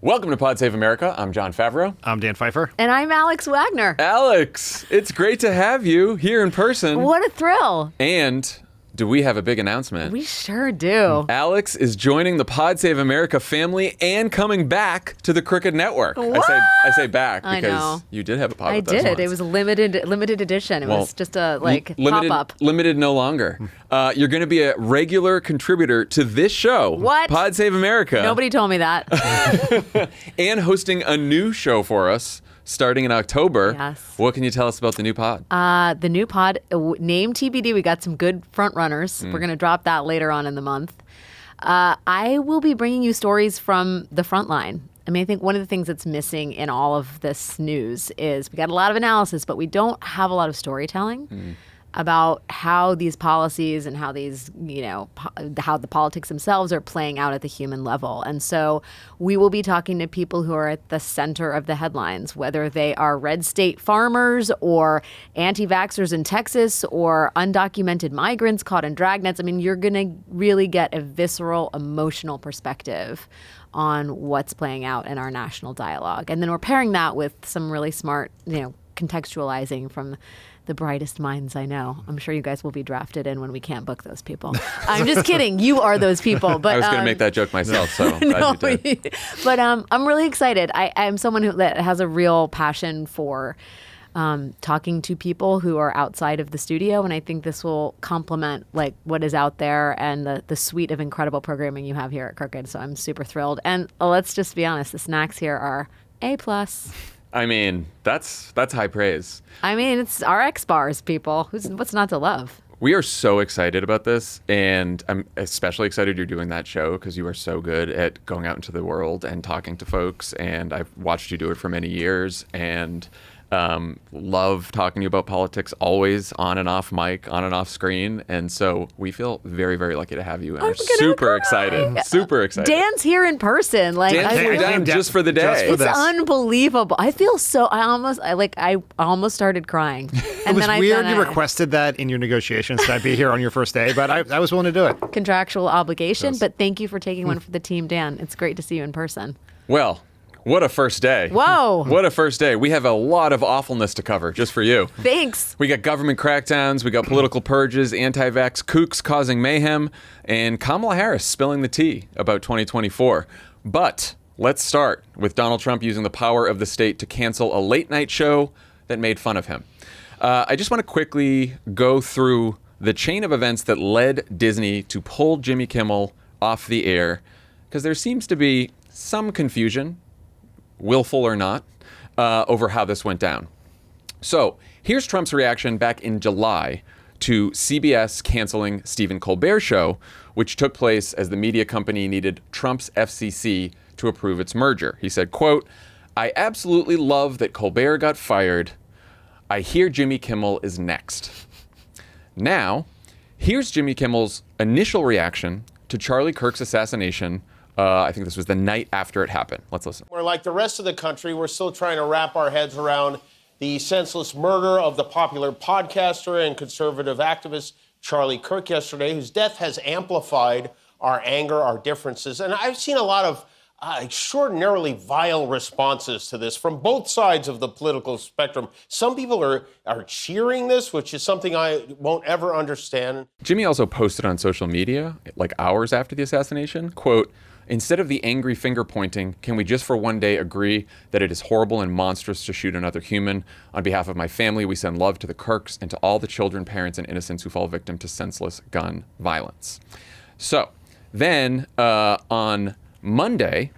Welcome to Pod Save America. I'm Jon Favreau. I'm Dan Pfeiffer. And I'm Alex Wagner. Alex, it's great to have you here in person. What a thrill. And do we have a big announcement? We sure do. Alex is joining the Pod Save America family and coming back to the Crooked Network. What? I say back I because know. you did have a pod I with us did. once. It was a limited edition. It was just a pop-up. Limited no longer. You're going to be a regular contributor to this show. What? Pod Save America. Nobody told me that. And hosting a new show for us starting in October. Yes. What can you tell us about the new pod? The new pod, name TBD, we got some good front runners. We're going to drop that later on in the month. I will be bringing you stories from the front line. I mean, I think one of the things that's missing in all of this news is we got a lot of analysis, but we don't have a lot of storytelling about how these policies and how these, how the politics themselves are playing out at the human level. And so we will be talking to people who are at the center of the headlines, whether they are red state farmers or anti-vaxxers in Texas or undocumented migrants caught in dragnets. I mean, you're going to really get a visceral, emotional perspective on what's playing out in our national dialogue. And then we're pairing that with some really smart, contextualizing from the brightest minds I know. I'm sure you guys will be drafted in when we can't book those people. I'm just kidding. You are those people. But I was going to make that joke myself, so I'm glad you did. But I'm really excited. I'm someone that has a real passion for talking to people who are outside of the studio, and I think this will complement what is out there and the suite of incredible programming you have here at Crooked. So I'm super thrilled. And let's just be honest, the snacks here are A+. I mean, that's high praise. I mean, it's RX bars, people. What's not to love? We are so excited about this, and I'm especially excited you're doing that show because you are so good at going out into the world and talking to folks, and I've watched you do it for many years, and love talking to you about politics, always on and off mic, on and off screen. And so we feel very, very lucky to have you. And we're super excited. Super excited. Dan's here in person. Dan flew down just for the day. It's unbelievable. I feel so, I almost started crying. And it was weird you requested that in your negotiations that I'd be here on your first day, but I was willing to do it. Contractual obligation, but thank you for taking one for the team, Dan. It's great to see you in person. Well, what a first day. Whoa. What a first day. We have a lot of awfulness to cover just for you. Thanks. We got government crackdowns, we got political purges, anti-vax kooks causing mayhem, and Kamala Harris spilling the tea about 2024. But let's start with Donald Trump using the power of the state to cancel a late night show that made fun of him. I just want to quickly go through the chain of events that led Disney to pull Jimmy Kimmel off the air, because there seems to be some confusion, willful or not, over how this went down. So here's Trump's reaction back in July to CBS canceling Stephen Colbert's show, which took place as the media company needed Trump's FCC to approve its merger. He said, quote, "I absolutely love that Colbert got fired. I hear Jimmy Kimmel is next." Now, here's Jimmy Kimmel's initial reaction to Charlie Kirk's assassination. I think this was the night after it happened. Let's listen. We're like the rest of the country. We're still trying to wrap our heads around the senseless murder of the popular podcaster and conservative activist Charlie Kirk yesterday, whose death has amplified our anger, our differences. And I've seen a lot of extraordinarily vile responses to this from both sides of the political spectrum. Some people are cheering this, which is something I won't ever understand. Jimmy also posted on social media, hours after the assassination, quote, "Instead of the angry finger pointing, can we just for one day agree that it is horrible and monstrous to shoot another human? On behalf of my family, we send love to the Kirks and to all the children, parents, and innocents who fall victim to senseless gun violence." So then on Monday,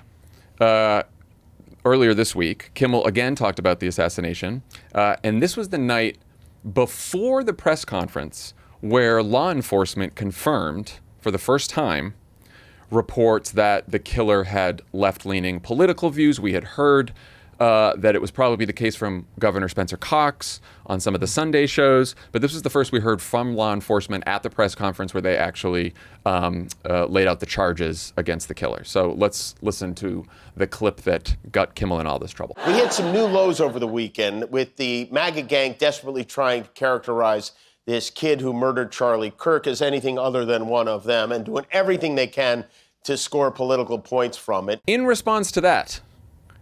earlier this week, Kimmel again talked about the assassination. And this was the night before the press conference where law enforcement confirmed for the first time reports that the killer had left-leaning political views. We had heard that it was probably the case from Governor Spencer Cox on some of the Sunday shows, but this was the first we heard from law enforcement at the press conference where they actually laid out the charges against the killer. So let's listen to the clip that got Kimmel in all this trouble. We hit some new lows over the weekend with the MAGA gang desperately trying to characterize this kid who murdered Charlie Kirk as anything other than one of them and doing everything they can to score political points from it. In response to that,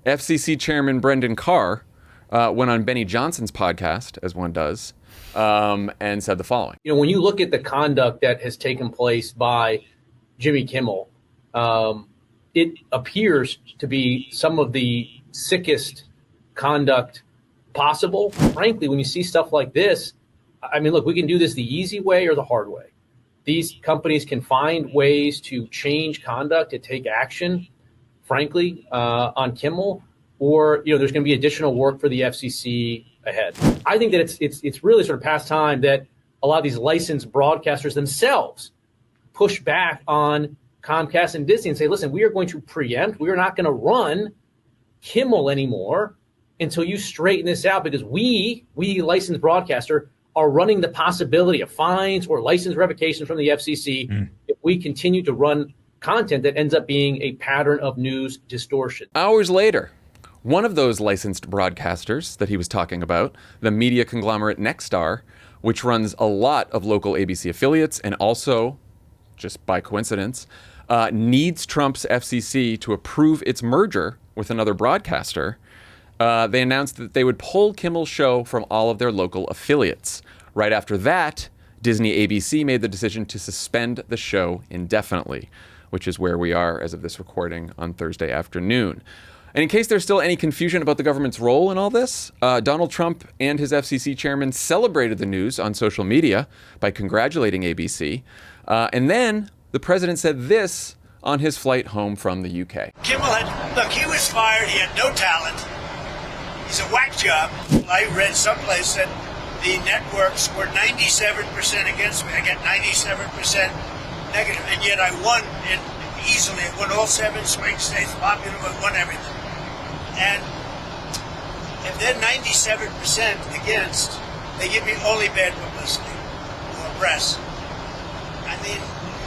FCC Chairman Brendan Carr went on Benny Johnson's podcast, as one does, and said the following. When you look at the conduct that has taken place by Jimmy Kimmel, it appears to be some of the sickest conduct possible. Frankly, when you see stuff like this, I mean, look, we can do this the easy way or the hard way. These companies can find ways to change conduct, to take action, frankly, on Kimmel, or there's going to be additional work for the FCC ahead. I think that it's really sort of past time that a lot of these licensed broadcasters themselves push back on Comcast and Disney and say, listen, we are going to preempt. We are not going to run Kimmel anymore until you straighten this out, because we licensed broadcaster, are running the possibility of fines or license revocation from the FCC if we continue to run content that ends up being a pattern of news distortion. Hours later, one of those licensed broadcasters that he was talking about, the media conglomerate Nexstar, which runs a lot of local ABC affiliates and also, just by coincidence, needs Trump's FCC to approve its merger with another broadcaster, they announced that they would pull Kimmel's show from all of their local affiliates. Right after that, Disney ABC made the decision to suspend the show indefinitely, which is where we are as of this recording on Thursday afternoon. And in case there's still any confusion about the government's role in all this, Donald Trump and his FCC chairman celebrated the news on social media by congratulating ABC. And then the president said this on his flight home from the UK. Kimmel he was fired. He had no talent. He's a whack job. I read someplace that the networks were 97% against me. I got 97% negative, and yet I won it easily. I won all 7 swing states, popular, but won everything. And if they're 97% against, they give me only bad publicity or press. I mean,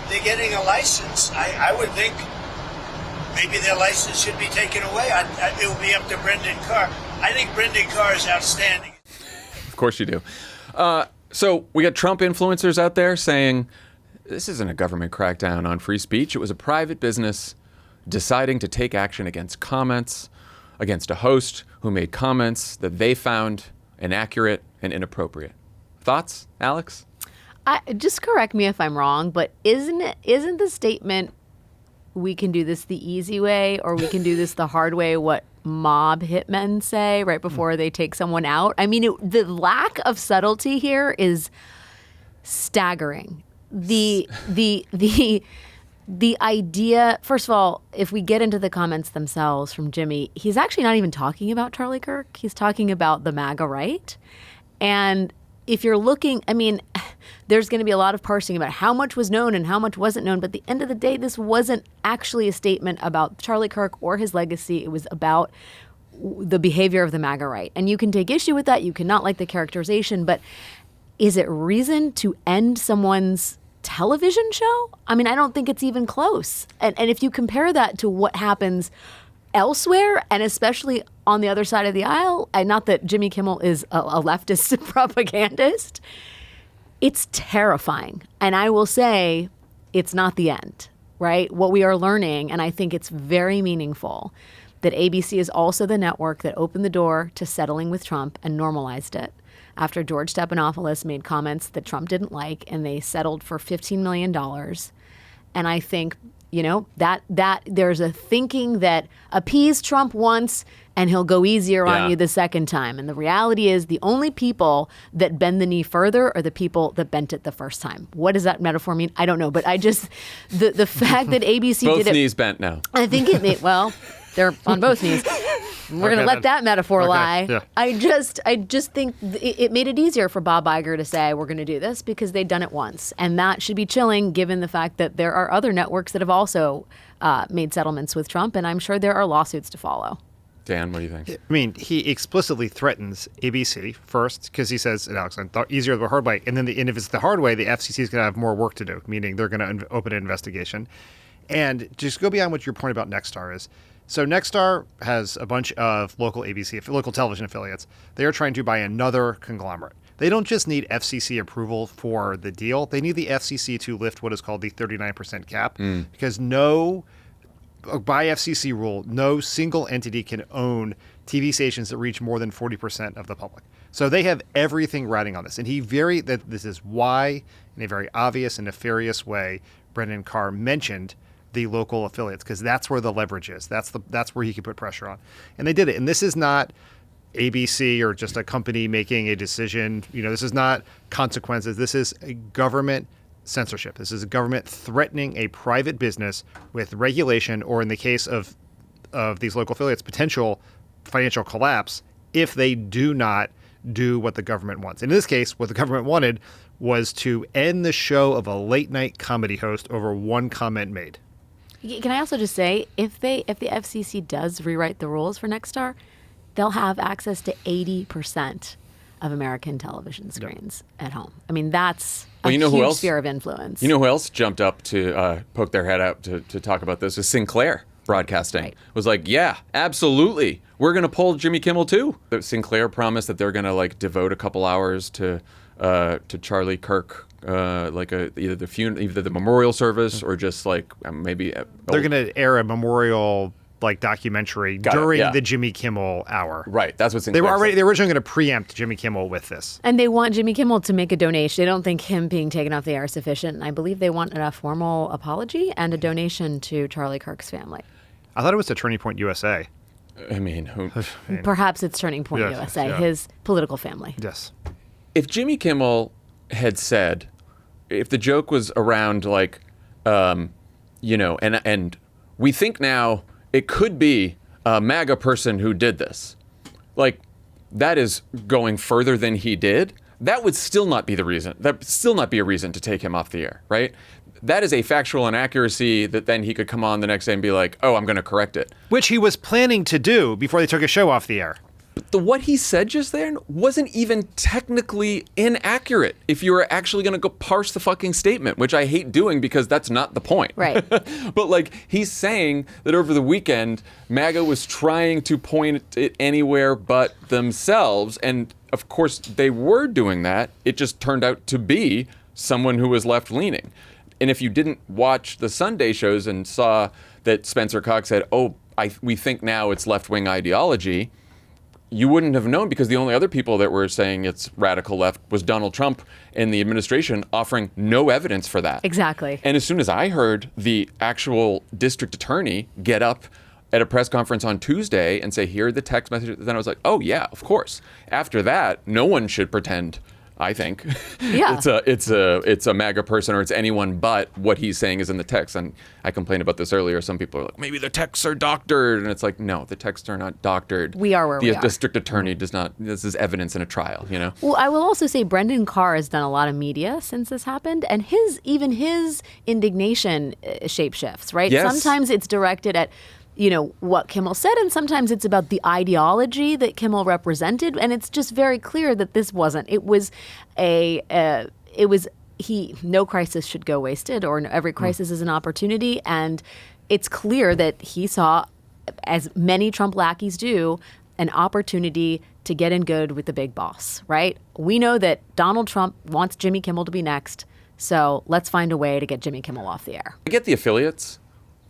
they're getting a license. I would think maybe their license should be taken away. It will be up to Brendan Carr. I think Brendan Carr is outstanding. Of course you do. So we got Trump influencers out there saying this isn't a government crackdown on free speech. It was a private business deciding to take action against comments, against a host who made comments that they found inaccurate and inappropriate. Thoughts, Alex? Just correct me if I'm wrong, but isn't the statement, we can do this the easy way or we can do this the hard way, what mob hitmen say right before they take someone out? I mean, the lack of subtlety here is staggering. The idea, first of all, if we get into the comments themselves from Jimmy, he's actually not even talking about Charlie Kirk. He's talking about the MAGA right. And if you're looking, I mean, there's going to be a lot of parsing about how much was known and how much wasn't known. But at the end of the day, this wasn't actually a statement about Charlie Kirk or his legacy. It was about the behavior of the MAGA right. And you can take issue with that. You cannot like the characterization. But is it reason to end someone's television show? I mean, I don't think it's even close. And if you compare that to what happens elsewhere, and especially on the other side of the aisle, and not that Jimmy Kimmel is a leftist propagandist, it's terrifying. And I will say it's not the end, right? What we are learning, and I think it's very meaningful, that ABC is also the network that opened the door to settling with Trump and normalized it after George Stephanopoulos made comments that Trump didn't like, and they settled for $15 million. And I think, that there's a thinking that appease Trump once and he'll go easier on you the second time. And the reality is the only people that bend the knee further are the people that bent it the first time. What does that metaphor mean? I don't know. But I just, the fact that ABC both did it. Both knees bent now. I think it made, well, they're on both knees. We're going to let that metaphor lie. Yeah. I just think it made it easier for Bob Iger to say, we're going to do this because they'd done it once. And that should be chilling given the fact that there are other networks that have also made settlements with Trump. And I'm sure there are lawsuits to follow. Dan, what do you think? I mean, he explicitly threatens ABC first because he says, Alex, easier the hard way. And then if it's the hard way, the FCC is going to have more work to do, meaning they're going to open an investigation. And just go beyond what your point about Nexstar is. So Nexstar has a bunch of local television affiliates. They are trying to buy another conglomerate. They don't just need FCC approval for the deal. They need the FCC to lift what is called the 39% cap because no by FCC rule, no single entity can own TV stations that reach more than 40% of the public. So they have everything riding on this. And this is why, in a very obvious and nefarious way, Brendan Carr mentioned the local affiliates, because that's where the leverage is. That's where he can put pressure on. And they did it. And this is not ABC or just a company making a decision. This is not consequences. This is a government censorship. This is a government threatening a private business with regulation, or in the case of these local affiliates, potential financial collapse if they do not do what the government wants. In this case, what the government wanted was to end the show of a late night comedy host over one comment made. Can I also just say, if the FCC does rewrite the rules for Nexstar, they'll have access to 80% of American television screens at home. I mean, that's a huge sphere of influence. You know who else jumped up to poke their head out to talk about this? Is Sinclair Broadcasting. Right. Was like, yeah, absolutely. We're going to pull Jimmy Kimmel too. Sinclair promised that they're going to devote a couple hours to Charlie Kirk, either the memorial service or just maybe they're going to air a memorial documentary during the Jimmy Kimmel hour. Right, that's what Sinclair said. They were originally going to preempt Jimmy Kimmel with this. And they want Jimmy Kimmel to make a donation. They don't think him being taken off the air is sufficient. And I believe they want a formal apology and a donation to Charlie Kirk's family. I thought it was to Turning Point USA. I mean, Perhaps it's Turning Point USA, his political family. Yes. If Jimmy Kimmel had said, if the joke was around and we think now it could be a MAGA person who did this, that is going further than he did, that would still not be the reason. That would still not be a reason to take him off the air, right? That is a factual inaccuracy that then he could come on the next day and be like, oh, I'm going to correct it. Which he was planning to do before they took his show off the air. What he said just then wasn't even technically inaccurate if you were actually going to go parse the fucking statement, which I hate doing because that's not the point. Right. But he's saying that over the weekend, MAGA was trying to point it anywhere but themselves. And of course, they were doing that. It just turned out to be someone who was left-leaning. And if you didn't watch the Sunday shows and saw that Spencer Cox said, we think now it's left-wing ideology, you wouldn't have known, because the only other people that were saying it's radical left was Donald Trump and the administration offering no evidence for that. Exactly. And as soon as I heard the actual district attorney get up at a press conference on Tuesday and say, here are the text messages, then I was like, oh yeah, of course. After that, no one should pretend, I think, yeah. it's a MAGA person or it's anyone but what he's saying is in the text. And I complained about this earlier. Some people are like, maybe the texts are doctored. And it's like, no, the texts are not doctored. We are where we are. The district attorney does not. This is evidence in a trial, Well, I will also say Brendan Carr has done a lot of media since this happened. And even his indignation shapeshifts, right? Yes. Sometimes it's directed at what Kimmel said, and sometimes it's about the ideology that Kimmel represented, and it's just very clear that this wasn't. It was no crisis should go wasted, or every crisis is an opportunity, and it's clear that he saw, as many Trump lackeys do, an opportunity to get in good with the big boss, right? We know that Donald Trump wants Jimmy Kimmel to be next, so let's find a way to get Jimmy Kimmel off the air. I get the affiliates.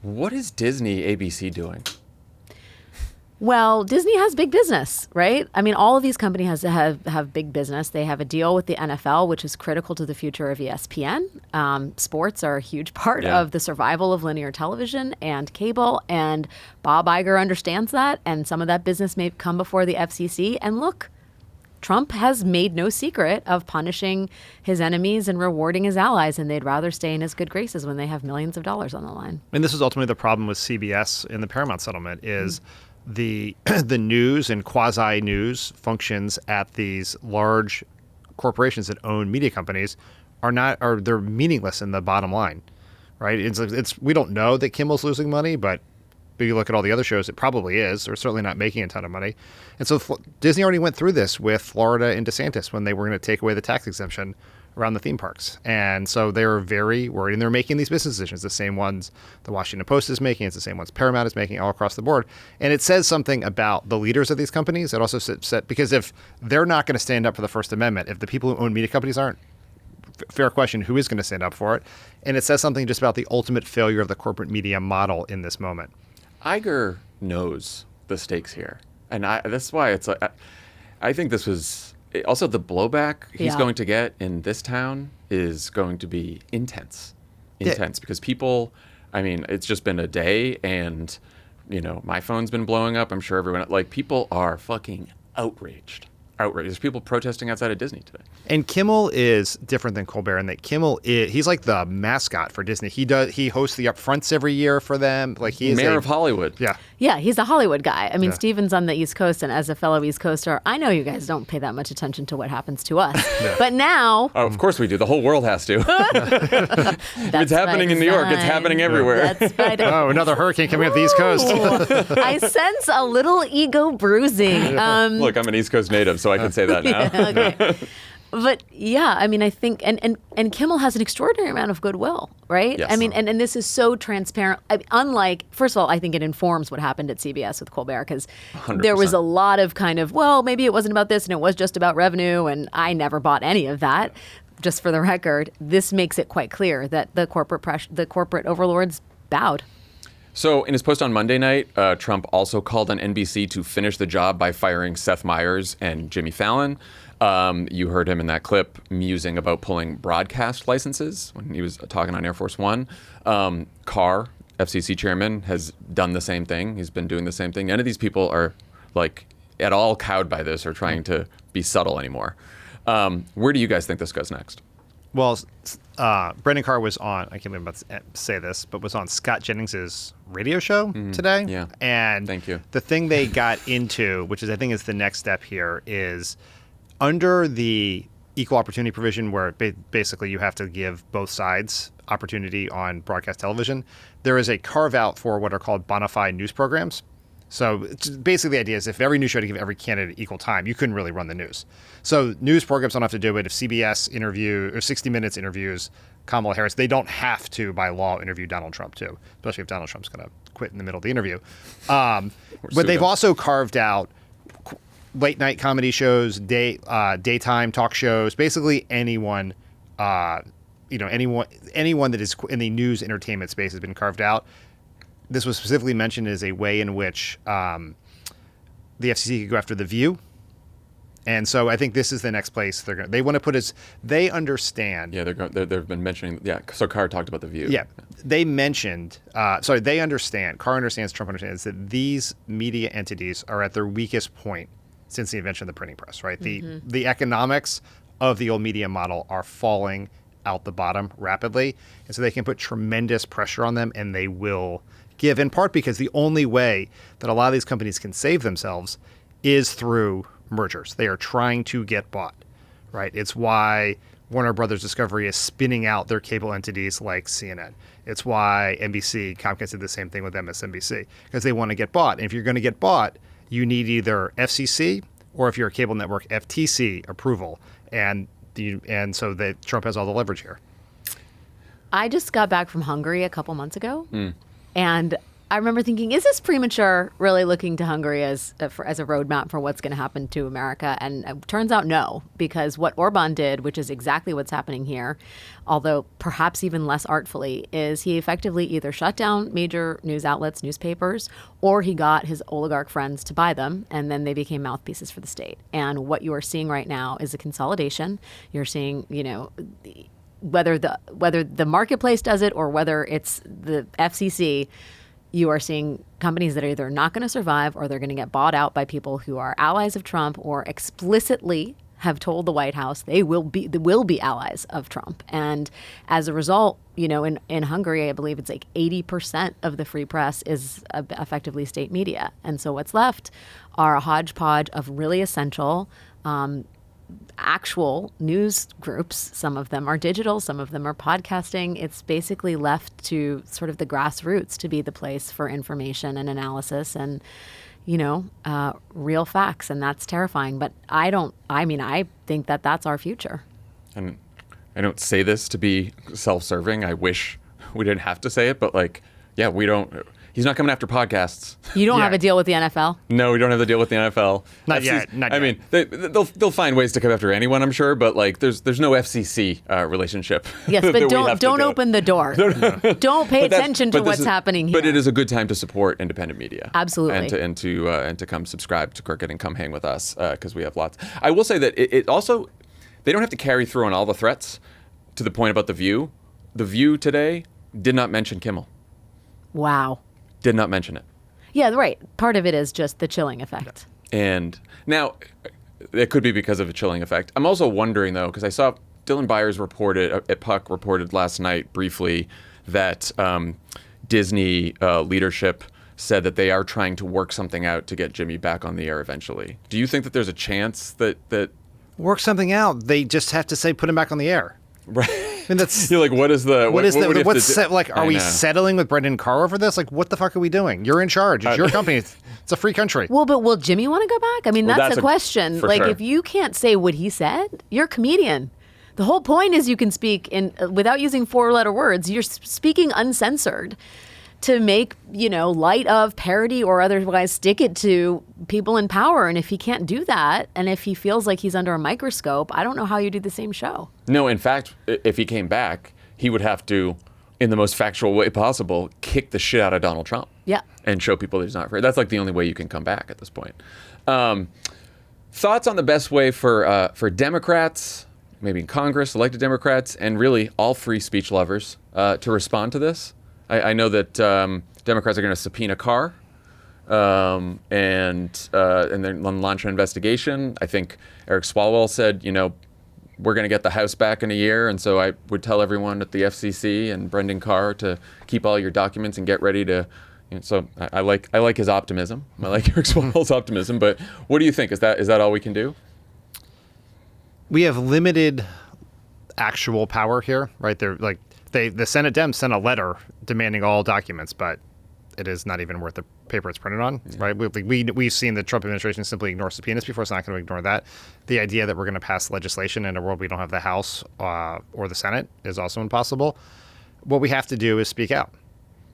What is Disney, ABC doing? Well, Disney has big business, right? I mean, all of these companies have big business. They have a deal with the NFL, which is critical to the future of ESPN. Sports are a huge part of the survival of linear television and cable, and Bob Iger understands that, and some of that business may come before the FCC. And look, Trump has made no secret of punishing his enemies and rewarding his allies, and they'd rather stay in his good graces when they have millions of dollars on the line. And this is ultimately the problem with CBS in the Paramount settlement is the news and quasi-news functions at these large corporations that own media companies they're meaningless in the bottom line, right? We don't know that Kimmel's losing money, but you look at all the other shows, it probably is. They're certainly not making a ton of money. And so Disney already went through this with Florida and DeSantis when they were going to take away the tax exemption around the theme parks. And so they were very worried, and they're making these business decisions, the same ones the Washington Post is making, it's the same ones Paramount is making all across the board. And it says something about the leaders of these companies. It also says, because if they're not going to stand up for the First Amendment, if the people who own media companies aren't, fair question, who is going to stand up for it? And it says something just about the ultimate failure of the corporate media model in this moment. Iger knows the stakes here, and that's why it's like I think this was also the blowback he's going to get in this town is going to be intense because people. I mean, it's just been a day, and my phone's been blowing up. I'm sure everyone people are fucking outraged. There's people protesting outside of Disney today. And Kimmel is different than Colbert in that he's like the mascot for Disney. He hosts the upfronts every year for them. Like he is Mayor of Hollywood. Yeah, he's a Hollywood guy. I mean, Steven's on the East Coast, and as a fellow East Coaster, I know you guys don't pay that much attention to what happens to us. But now... Oh, of course we do. The whole world has to. If it's happening in New York, it's happening everywhere. Oh, another hurricane coming up the East Coast. I sense a little ego bruising. Look, I'm an East Coast native, so I can say that now. Okay. But yeah, I mean, I think, and Kimmel has an extraordinary amount of goodwill, right? Yes. I mean, and this is so transparent. Unlike, first of all, I think it informs what happened at CBS with Colbert, because there was a lot of kind of, well, maybe it wasn't about this and it was just about revenue, and I never bought any of that. Just for the record, this makes it quite clear that the corporate overlords bowed. So in his post on Monday night, Trump also called on NBC to finish the job by firing Seth Meyers and Jimmy Fallon. You heard him in that clip musing about pulling broadcast licenses when he was talking on Air Force One. Carr, FCC chairman, has done the same thing. He's been doing the same thing. None of these people are at all cowed by this or trying to be subtle anymore. Where do you guys think this goes next? Well, Brendan Carr was on, I can't believe I'm about to say this, but was on Scott Jennings's radio show today. Yeah. And thank you. The thing they got into, which is I think is the next step here, is under the equal opportunity provision where basically you have to give both sides opportunity on broadcast television, there is a carve out for what are called bona fide news programs. So basically the idea is if every news show had to give every candidate equal time, you couldn't really run the news. So news programs don't have to do it. If CBS or 60 Minutes interviews Kamala Harris, they don't have to, by law, interview Donald Trump too, especially if Donald Trump's going to quit in the middle of the interview. But they've also carved out late night comedy shows, daytime talk shows, basically anyone that is in the news entertainment space has been carved out. This was specifically mentioned as a way in which the FCC could go after The View. And so I think this is the next place they want to put us. They understand. Yeah, they've been mentioning. Yeah, so Carr talked about The View. Yeah, they mentioned. They understand. Carr understands. Trump understands that these media entities are at their weakest point since the invention of the printing press. Right. The economics of the old media model are falling out the bottom rapidly, and so they can put tremendous pressure on them, and they will give, in part because the only way that a lot of these companies can save themselves is through mergers. They are trying to get bought, right? It's why Warner Brothers Discovery is spinning out their cable entities like CNN. It's why Comcast did the same thing with MSNBC, because they want to get bought. And if you're going to get bought, you need either FCC or, if you're a cable network, FTC approval. And so Trump has all the leverage here. I just got back from Hungary a couple months ago. And I remember thinking, is this premature, really looking to Hungary as a roadmap for what's going to happen to America? And it turns out no, because what Orban did, which is exactly what's happening here, although perhaps even less artfully, is he effectively either shut down major news outlets, newspapers, or he got his oligarch friends to buy them, and then they became mouthpieces for the state. And what you are seeing right now is a consolidation. You're seeing, whether the marketplace does it or whether it's the FCC, you are seeing companies that are either not going to survive or they're going to get bought out by people who are allies of Trump or explicitly have told the White House they will be allies of Trump. And as a result, in Hungary, I believe it's like 80% of the free press is effectively state media. And so what's left are a hodgepodge of really essential actual news groups. Some of them are digital, some of them are podcasting. It's basically left to sort of the grassroots to be the place for information and analysis and, real facts. And that's terrifying. But I think that that's our future. And I don't say this to be self-serving. I wish we didn't have to say it, but we don't. He's not coming after podcasts. You don't Yeah. have a deal with the NFL? No, we don't have the deal with the NFL. Not yet, not I yet. mean, they'll find ways to come after anyone, I'm sure, but like there's no FCC relationship. Yes, that but we have to don't do. open the door. Don't pay But that's- attention to but this what's is- happening here. But it is a good time to support independent media. Absolutely. And to come subscribe to Crooked and come hang with us because we have lots. I will say that it also, they don't have to carry through on all the threats. To the point about The View. The View today did not mention Kimmel. Wow. Did not mention it. Yeah, right. Part of it is just the chilling effect. And now, it could be because of a chilling effect. I'm also wondering, though, because I saw Dylan Byers reported, at Puck reported last night briefly that Disney leadership said that they are trying to work something out to get Jimmy back on the air eventually. Do you think that there's a chance that Work something out. They just have to say put him back on the air. right? I mean, that's You're like, what is the what is what do you the have what's to do? set, like? Are I we know. settling with Brendan Carr over this? Like, what the fuck are we doing? You're in charge. It's your company. It's a free country. Well, but will Jimmy want to go back? I mean, Well, that's that's the a- question. for Like, sure. if you can't say what he said, you're a comedian. The whole point is you can speak in without using four-letter words. You're speaking uncensored to make, light of, parody, or otherwise stick it to people in power. And if he can't do that, and if he feels like he's under a microscope, I don't know how you do the same show. No, in fact, if he came back, he would have to, in the most factual way possible, kick the shit out of Donald Trump. Yeah. And show people that he's not afraid. That's like the only way you can come back at this point. Thoughts on the best way for Democrats, maybe in Congress, elected Democrats, and really all free speech lovers to respond to this? I know that Democrats are going to subpoena Carr and then launch an investigation. I think Eric Swalwell said, we're going to get the House back in a year, and so I would tell everyone at the FCC and Brendan Carr to keep all your documents and get ready to. So I like his optimism. I like Eric Swalwell's optimism. But what do you think? Is that all we can do? We have limited actual power here, right? The Senate Dems sent a letter demanding all documents, but it is not even worth the paper it's printed on, right? We've seen the Trump administration simply ignore subpoenas before. It's not going to ignore that. The idea that we're going to pass legislation in a world we don't have the House or the Senate is also impossible. What we have to do is speak out,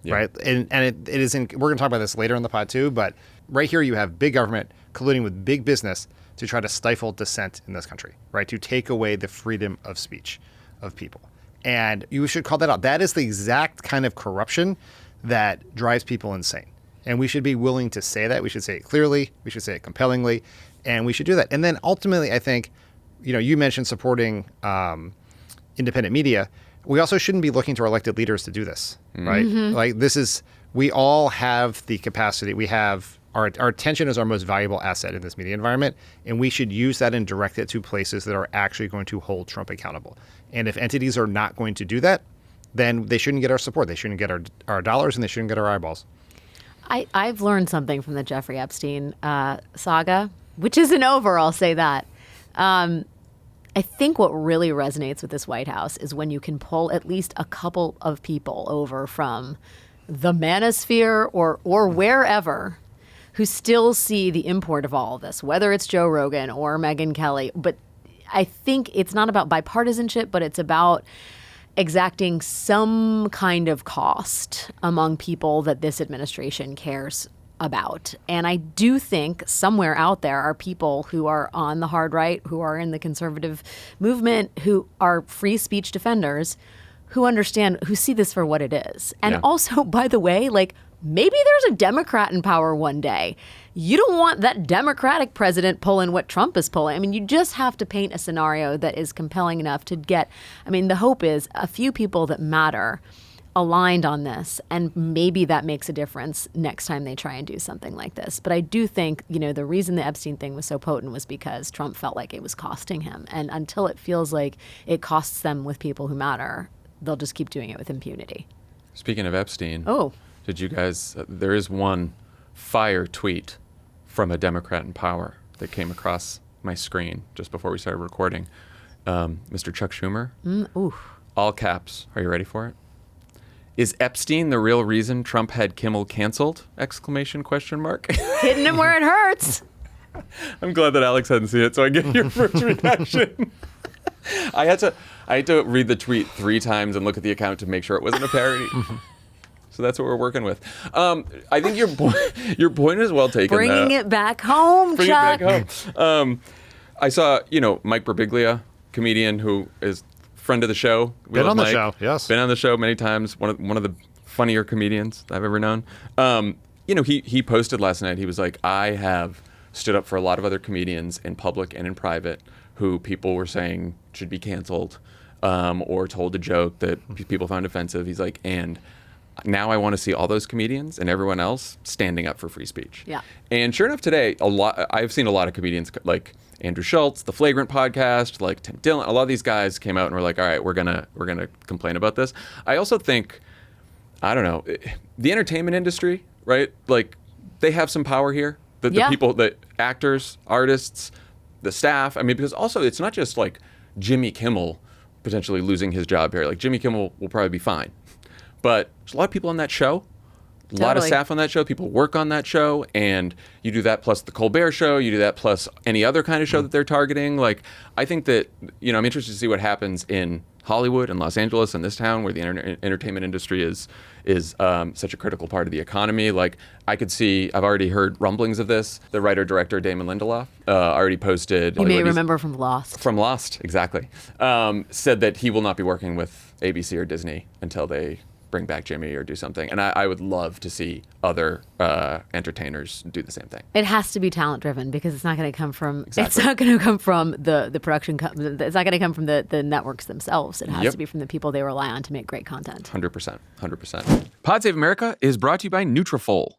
right? And it is we're going to talk about this later in the pod too, but right here you have big government colluding with big business to try to stifle dissent in this country, right? To take away the freedom of speech of people. And you should call that out. That is the exact kind of corruption that drives people insane. And we should be willing to say that. We should say it clearly. We should say it compellingly. And we should do that. And then ultimately, I think, you mentioned supporting independent media. We also shouldn't be looking to our elected leaders to do this, right? Like we all have the capacity. We have our attention is our most valuable asset in this media environment. And we should use that and direct it to places that are actually going to hold Trump accountable. And if entities are not going to do that, then they shouldn't get our support. They shouldn't get our dollars, and they shouldn't get our eyeballs. I've learned something from the Jeffrey Epstein saga, which isn't over, I'll say that. I think what really resonates with this White House is when you can pull at least a couple of people over from the manosphere or wherever who still see the import of all of this, whether it's Joe Rogan or Megyn Kelly. But I think it's not about bipartisanship, but it's about exacting some kind of cost among people that this administration cares about. And I do think somewhere out there are people who are on the hard right, who are in the conservative movement, who are free speech defenders, who understand, who see this for what it is. And also, by the way, maybe there's a Democrat in power one day. You don't want that Democratic president pulling what Trump is pulling. I mean, you just have to paint a scenario that is compelling enough to get, the hope is a few people that matter aligned on this, and maybe that makes a difference next time they try and do something like this. But I do think, the reason the Epstein thing was so potent was because Trump felt like it was costing him. And until it feels like it costs them with people who matter, they'll just keep doing it with impunity. Speaking of Epstein. Oh. Did you guys, there is one fire tweet from a Democrat in power that came across my screen just before we started recording. Mr. Chuck Schumer, all caps. Are you ready for it? Is Epstein the real reason Trump had Kimmel canceled? ! Hitting him where it hurts. I'm glad that Alex hadn't seen it, so I get your first reaction. I had to read the tweet 3 times and look at the account to make sure it wasn't a parody. So that's what we're working with. I think your point is well taken. Bringing it back home, Bring Chuck. it back home. I saw, Mike Birbiglia, comedian who is friend of the show. We Been love on the Mike. show, yes. Been on the show many times. One of the funnier comedians I've ever known. He posted last night. He was like, I have stood up for a lot of other comedians in public and in private who people were saying should be canceled or told a joke that people found offensive. He's like, and now I want to see all those comedians and everyone else standing up for free speech. Yeah. And sure enough, today, I've seen a lot of comedians like Andrew Schultz, the Flagrant podcast, like Tim Dillon. A lot of these guys came out and were like, all right, we're gonna complain about this. I also think, I don't know, the entertainment industry, right? Like, they have some power here. The people, the actors, artists, the staff. I mean, because also it's not just like Jimmy Kimmel potentially losing his job here. Like, Jimmy Kimmel will probably be fine. But there's a lot of people on that show, a lot of staff on that show, people work on that show, and you do that plus the Colbert Show, you do that plus any other kind of show that they're targeting. Like, I think that, I'm interested to see what happens in Hollywood and Los Angeles and this town where the entertainment industry is such a critical part of the economy. Like, I could see, I've already heard rumblings of this. The writer-director Damon Lindelof already posted. You may remember from Lost. From Lost, exactly. Said that he will not be working with ABC or Disney until they bring back Jimmy or do something. And I would love to see other entertainers do the same thing. It has to be talent driven because it's not going to come from Exactly. it's not going to come from the production it's not going to come from the networks themselves. It has Yep. to be from the people they rely on to make great content. 100%. Pod Save America is brought to you by Nutrafol.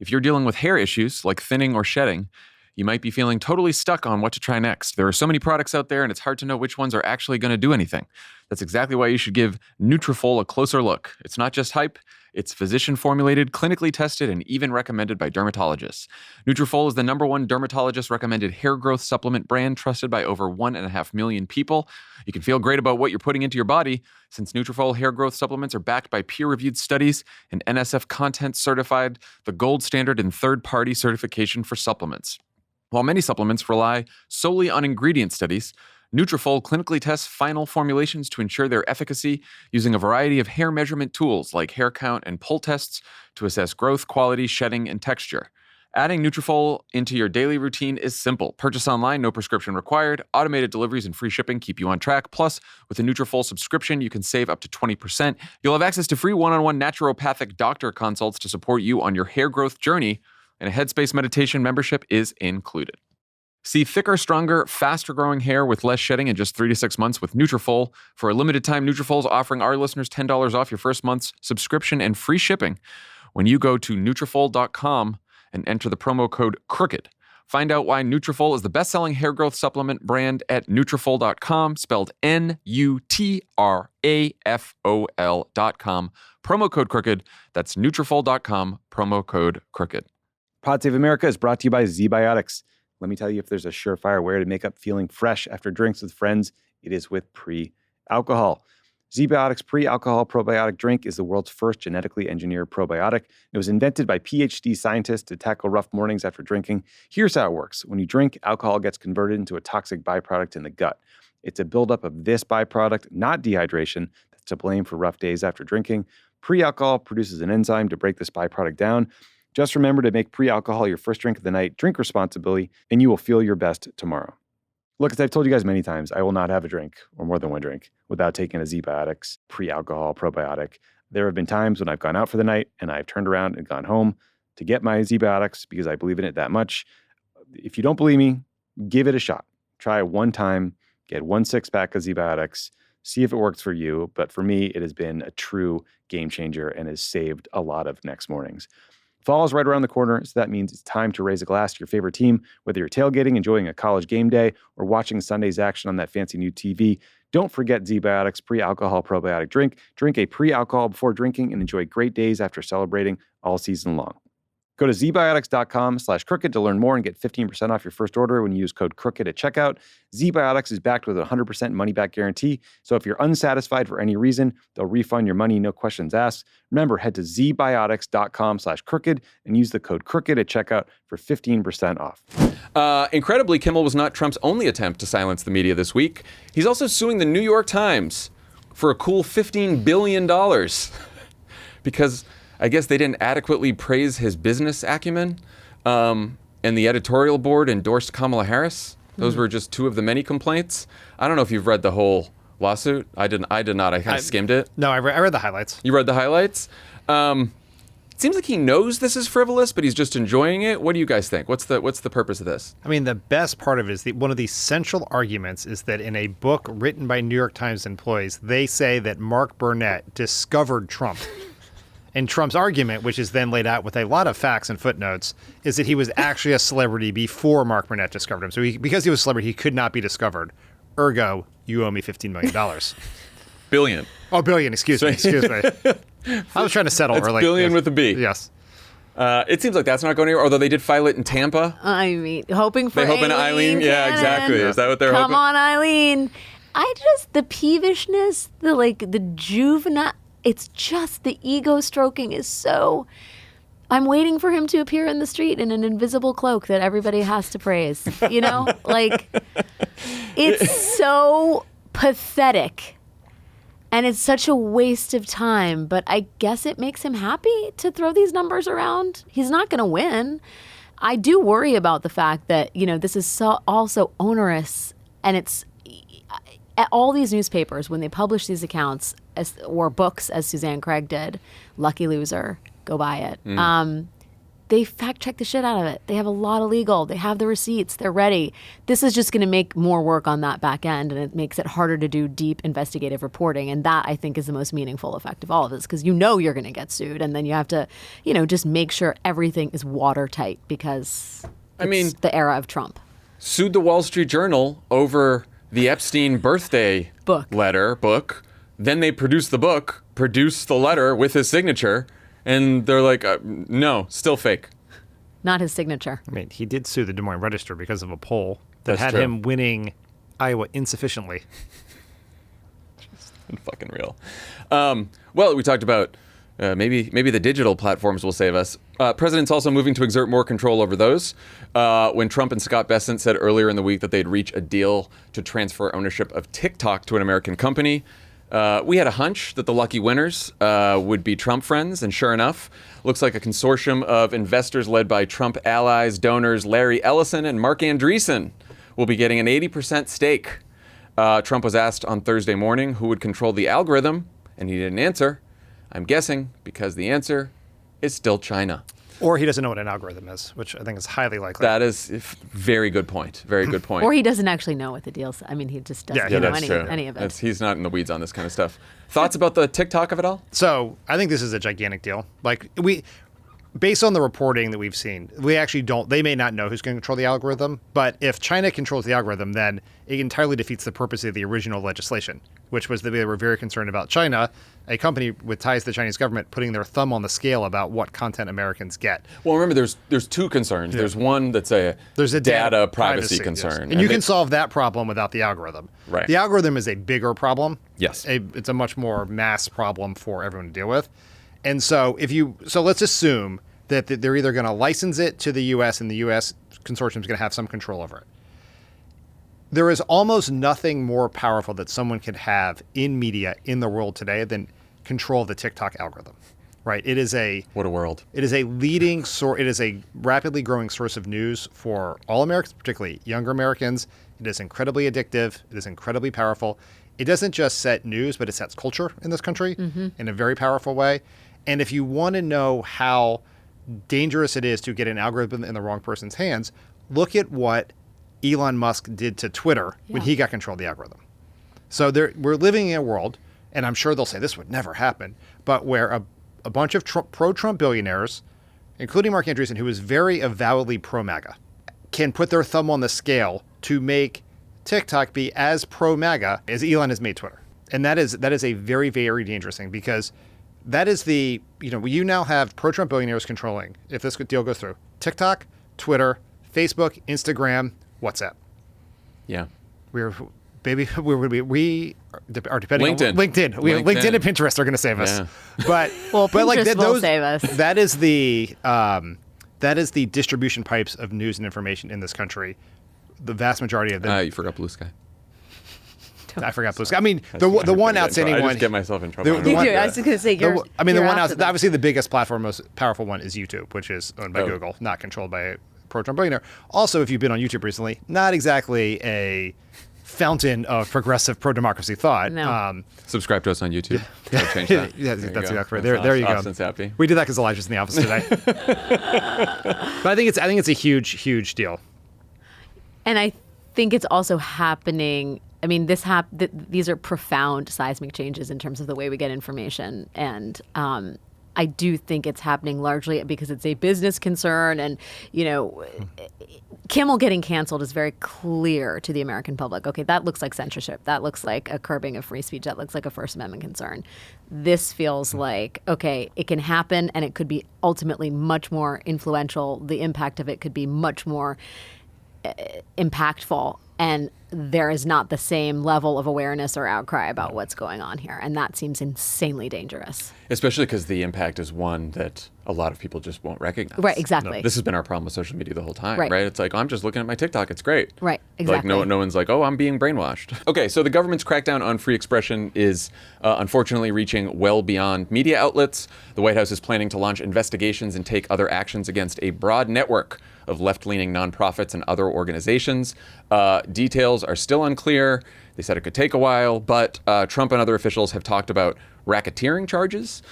If you're dealing with hair issues like thinning or shedding, you might be feeling totally stuck on what to try next. There are so many products out there and it's hard to know which ones are actually going to do anything. That's exactly why you should give Nutrafol a closer look. It's not just hype, it's physician-formulated, clinically tested, and even recommended by dermatologists. Nutrafol is the #1 dermatologist-recommended hair growth supplement brand trusted by over 1.5 million people. You can feel great about what you're putting into your body since Nutrafol hair growth supplements are backed by peer-reviewed studies and NSF Content certified, the gold standard in third-party certification for supplements. While many supplements rely solely on ingredient studies, Nutrafol clinically tests final formulations to ensure their efficacy using a variety of hair measurement tools like hair count and pull tests to assess growth, quality, shedding, and texture. Adding Nutrafol into your daily routine is simple. Purchase online, no prescription required. Automated deliveries and free shipping keep you on track. Plus, with a Nutrafol subscription, you can save up to 20%. You'll have access to free one-on-one naturopathic doctor consults to support you on your hair growth journey, and a Headspace meditation membership is included. See thicker, stronger, faster-growing hair with less shedding in just 3 to 6 months with Nutrafol. For a limited time, Nutrafol is offering our listeners $10 off your first month's subscription and free shipping when you go to Nutrafol.com and enter the promo code CROOKED. Find out why Nutrafol is the best-selling hair growth supplement brand at Nutrafol.com, spelled Nutrafol.com. Promo code CROOKED. That's Nutrafol.com, promo code CROOKED. Pod Save America is brought to you by ZBiotics. Let me tell you, if there's a surefire way to make up feeling fresh after drinks with friends, it is with pre-alcohol. ZBiotics Pre-Alcohol Probiotic Drink is the world's first genetically engineered probiotic. It was invented by PhD scientists to tackle rough mornings after drinking. Here's how it works. When you drink, alcohol gets converted into a toxic byproduct in the gut. It's a buildup of this byproduct, not dehydration, that's to blame for rough days after drinking. Pre-alcohol produces an enzyme to break this byproduct down. Just remember to make pre-alcohol your first drink of the night, drink responsibly, and you will feel your best tomorrow. Look, as I've told you guys many times, I will not have a drink, or more than one drink, without taking a ZBiotics pre-alcohol probiotic. There have been times when I've gone out for the night, and I've turned around and gone home to get my ZBiotics because I believe in it that much. If you don't believe me, give it a shot. Try it one time, get 1 6-pack of ZBiotics, see if it works for you. But for me, it has been a true game changer and has saved a lot of next mornings. Fall is right around the corner, so that means it's time to raise a glass to your favorite team. Whether you're tailgating, enjoying a college game day, or watching Sunday's action on that fancy new TV, don't forget ZBiotics Pre-Alcohol Probiotic Drink. Drink a pre-alcohol before drinking and enjoy great days after celebrating all season long. Go to zbiotics.com/crooked to learn more and get 15% off your first order when you use code CROOKED at checkout. ZBiotics is backed with a 100% money-back guarantee, so if you're unsatisfied for any reason, they'll refund your money, no questions asked. Remember, head to zbiotics.com/crooked and use the code CROOKED at checkout for 15% off. Incredibly, Kimmel was not Trump's only attempt to silence the media this week. He's also suing the New York Times for a cool $15 billion because I guess they didn't adequately praise his business acumen, and the editorial board endorsed Kamala Harris. Those were just two of the many complaints. I don't know if you've read the whole lawsuit. I did not. I kind of skimmed it. No, I read the highlights. You read the highlights? It seems like he knows this is frivolous, but he's just enjoying it. What do you guys think? What's the purpose of this? I mean, the best part of it is one of the central arguments is that in a book written by New York Times employees, they say that Mark Burnett discovered Trump. And Trump's argument, which is then laid out with a lot of facts and footnotes, is that he was actually a celebrity before Mark Burnett discovered him. So because he was a celebrity, he could not be discovered. Ergo, you owe me $15 million. Billion. Oh, billion. Excuse me. I was trying to settle early. Billion with a B. Yes. It seems like that's not going anywhere, although they did file it in Tampa. I mean, hoping for They hoping Eileen Yeah, Cannon. exactly. Is that what they're hoping? Come on, Eileen. The peevishness, the juvenile, it's just the ego stroking is so... I'm waiting for him to appear in the street in an invisible cloak that everybody has to praise. You know? It's so pathetic. And it's such a waste of time, but I guess it makes him happy to throw these numbers around. He's not going to win. I do worry about the fact that, this is so also onerous, and it's all these newspapers, when they publish these accounts or books, as Suzanne Craig did, Lucky Loser, go buy it. They fact check the shit out of it. They have a lot of legal. They have the receipts. They're ready. This is just going to make more work on that back end, and it makes it harder to do deep investigative reporting. And that, I think, is the most meaningful effect of all of this, because you're going to get sued, and then you have to, just make sure everything is watertight, because it's the era of Trump. Sued the Wall Street Journal over the Epstein birthday book. Then they produced the book, produced the letter with his signature. And they're like, no, still fake. Not his signature. I mean, he did sue the Des Moines Register because of a poll that had true. him winning Iowa insufficiently. Fucking real. Well, we talked about maybe the digital platforms will save us. President's also moving to exert more control over those. When Trump and Scott Bessent said earlier in the week that they'd reach a deal to transfer ownership of TikTok to an American company, we had a hunch that the lucky winners would be Trump friends, and sure enough, looks like a consortium of investors led by Trump allies, donors Larry Ellison and Mark Andreessen will be getting an 80% stake. Trump was asked on Thursday morning who would control the algorithm, and he didn't answer. I'm guessing because the answer is still China. Or he doesn't know what an algorithm is, which I think is highly likely. That is a very good point. Very good point. Or he doesn't actually know what the deal's. I mean, he just doesn't know any of it. He's not in the weeds on this kind of stuff. Thoughts about the TikTok of it all? So I think this is a gigantic deal. Based on the reporting that we've seen, they may not know who's going to control the algorithm, but if China controls the algorithm, then it entirely defeats the purpose of the original legislation, which was that they were very concerned about China, a company with ties to the Chinese government, putting their thumb on the scale about what content Americans get. Well, remember, there's two concerns. Yeah. There's one that's there's a data privacy concern. Yes. And you can solve that problem without the algorithm. Right. The algorithm is a bigger problem. Yes. It's a much more mass problem for everyone to deal with. And so let's assume that they're either going to license it to the U.S. and the U.S. consortium is going to have some control over it. There is almost nothing more powerful that someone could have in media in the world today than control of the TikTok algorithm, right? It is what a world. It is a leading source. It is a rapidly growing source of news for all Americans, particularly younger Americans. It is incredibly addictive. It is incredibly powerful. It doesn't just set news, but it sets culture in this country in a very powerful way. And if you want to know how dangerous it is to get an algorithm in the wrong person's hands, look at what Elon Musk did to Twitter when he got control of the algorithm. So we're living in a world, and I'm sure they'll say this would never happen, but where a bunch of pro-Trump billionaires, including Mark Andreessen, who is very avowedly pro-MAGA, can put their thumb on the scale to make TikTok be as pro-MAGA as Elon has made Twitter. And that is a very, very dangerous thing, because that is you now have pro-Trump billionaires controlling, if this deal goes through, TikTok, Twitter, Facebook, Instagram, WhatsApp. Yeah. We are depending LinkedIn. on LinkedIn. LinkedIn and Pinterest are going to save us. Yeah. But Pinterest will save us. That is the distribution pipes of news and information in this country. The vast majority of them. You forgot Blue Sky. I forgot Blue Sky. I mean, the one outstanding I one. just get myself in trouble. The You do. I was just going to say, the one obviously the biggest platform, most powerful one is YouTube, which is owned by Google, not controlled by a pro-Trump billionaire. Also, if you've been on YouTube recently, not exactly a fountain of progressive pro-democracy thought. No. Subscribe to us on YouTube. I'll change that. Yeah, There you that's go. exactly right. That's There you go. Austin's happy. We did that because Elijah's in the office today. But I think it's a huge deal. And I think it's also happening. I mean, these are profound seismic changes in terms of the way we get information. And I do think it's happening largely because it's a business concern. And, Kimmel getting canceled is very clear to the American public. Okay, that looks like censorship. That looks like a curbing of free speech. That looks like a First Amendment concern. This feels like, okay, it can happen and it could be ultimately much more influential. The impact of it could be much more impactful, and there is not the same level of awareness or outcry about what's going on here, and that seems insanely dangerous. Especially because the impact is one that a lot of people just won't recognize. Right, exactly. This has been our problem with social media the whole time, Right. right? It's like, oh, I'm just looking at my TikTok. It's great. Right, exactly. Like no one's like, oh, I'm being brainwashed. Okay, so the government's crackdown on free expression is unfortunately reaching well beyond media outlets. The White House is planning to launch investigations and take other actions against a broad network of left-leaning nonprofits and other organizations. Details are still unclear. They said it could take a while, but Trump and other officials have talked about racketeering charges,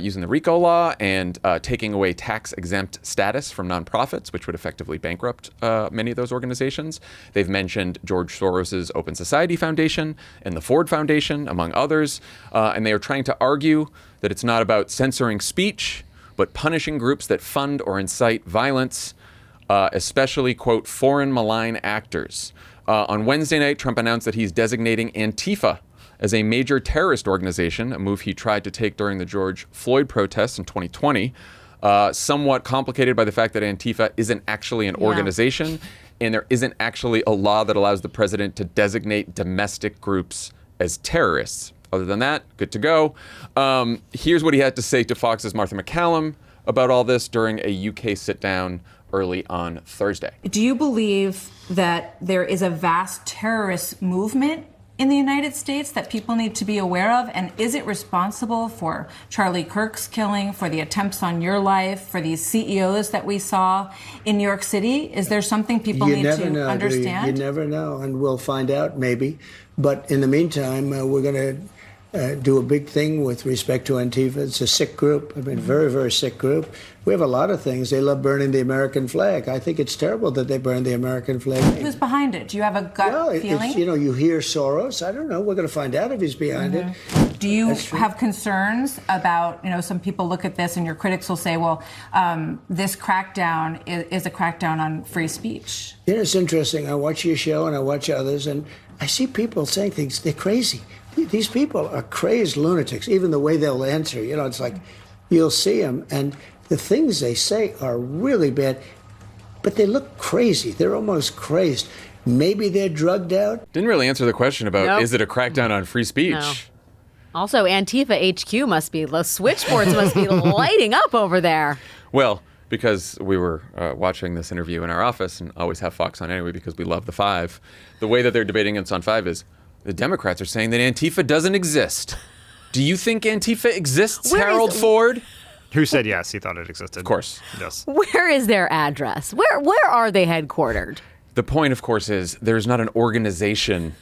using the RICO law, and taking away tax-exempt status from nonprofits, which would effectively bankrupt many of those organizations. They've mentioned George Soros's Open Society Foundation and the Ford Foundation, among others, and they are trying to argue that it's not about censoring speech, but punishing groups that fund or incite violence, especially, quote, foreign malign actors. On Wednesday night, Trump announced that he's designating Antifa as a major terrorist organization, a move he tried to take during the George Floyd protests in 2020, somewhat complicated by the fact that Antifa isn't actually an organization, and there isn't actually a law that allows the president to designate domestic groups as terrorists. Other than that, good to go. Here's what he had to say to Fox's Martha McCallum about all this during a UK sit-down early on Thursday. Do you believe that there is a vast terrorist movement in the United States that people need to be aware of? And is it responsible for Charlie Kirk's killing, for the attempts on your life, for these CEOs that we saw in New York City? Is there something people need to understand? You never know, and we'll find out maybe. But in the meantime, we're going to do a big thing with respect to Antifa. It's a sick group. I mean, very, very sick group. We have a lot of things. They love burning the American flag. I think it's terrible that they burn the American flag. Who's behind it? Do you have a gut feeling? It's, you hear Soros. I don't know. We're going to find out if he's behind it. Do you have concerns about, some people look at this and your critics will say, well, this crackdown is a crackdown on free speech? It's interesting. I watch your show and I watch others, and I see people saying things. They're crazy. These people are crazed lunatics, even the way they'll answer. It's like you'll see them, and the things they say are really bad, but they look crazy. They're almost crazed. Maybe they're drugged out. Didn't really answer the question about is it a crackdown on free speech? No. Also, Antifa HQ the switchboards must be lighting up over there. Well, because we were watching this interview in our office and always have Fox on anyway because we love the Five, the way that they're debating us on Five is the Democrats are saying that Antifa doesn't exist. Do you think Antifa exists, Harold Ford? Who said yes? He thought it existed. Of course. Yes. Where is their address? Where are they headquartered? The point, of course, is there's not an organization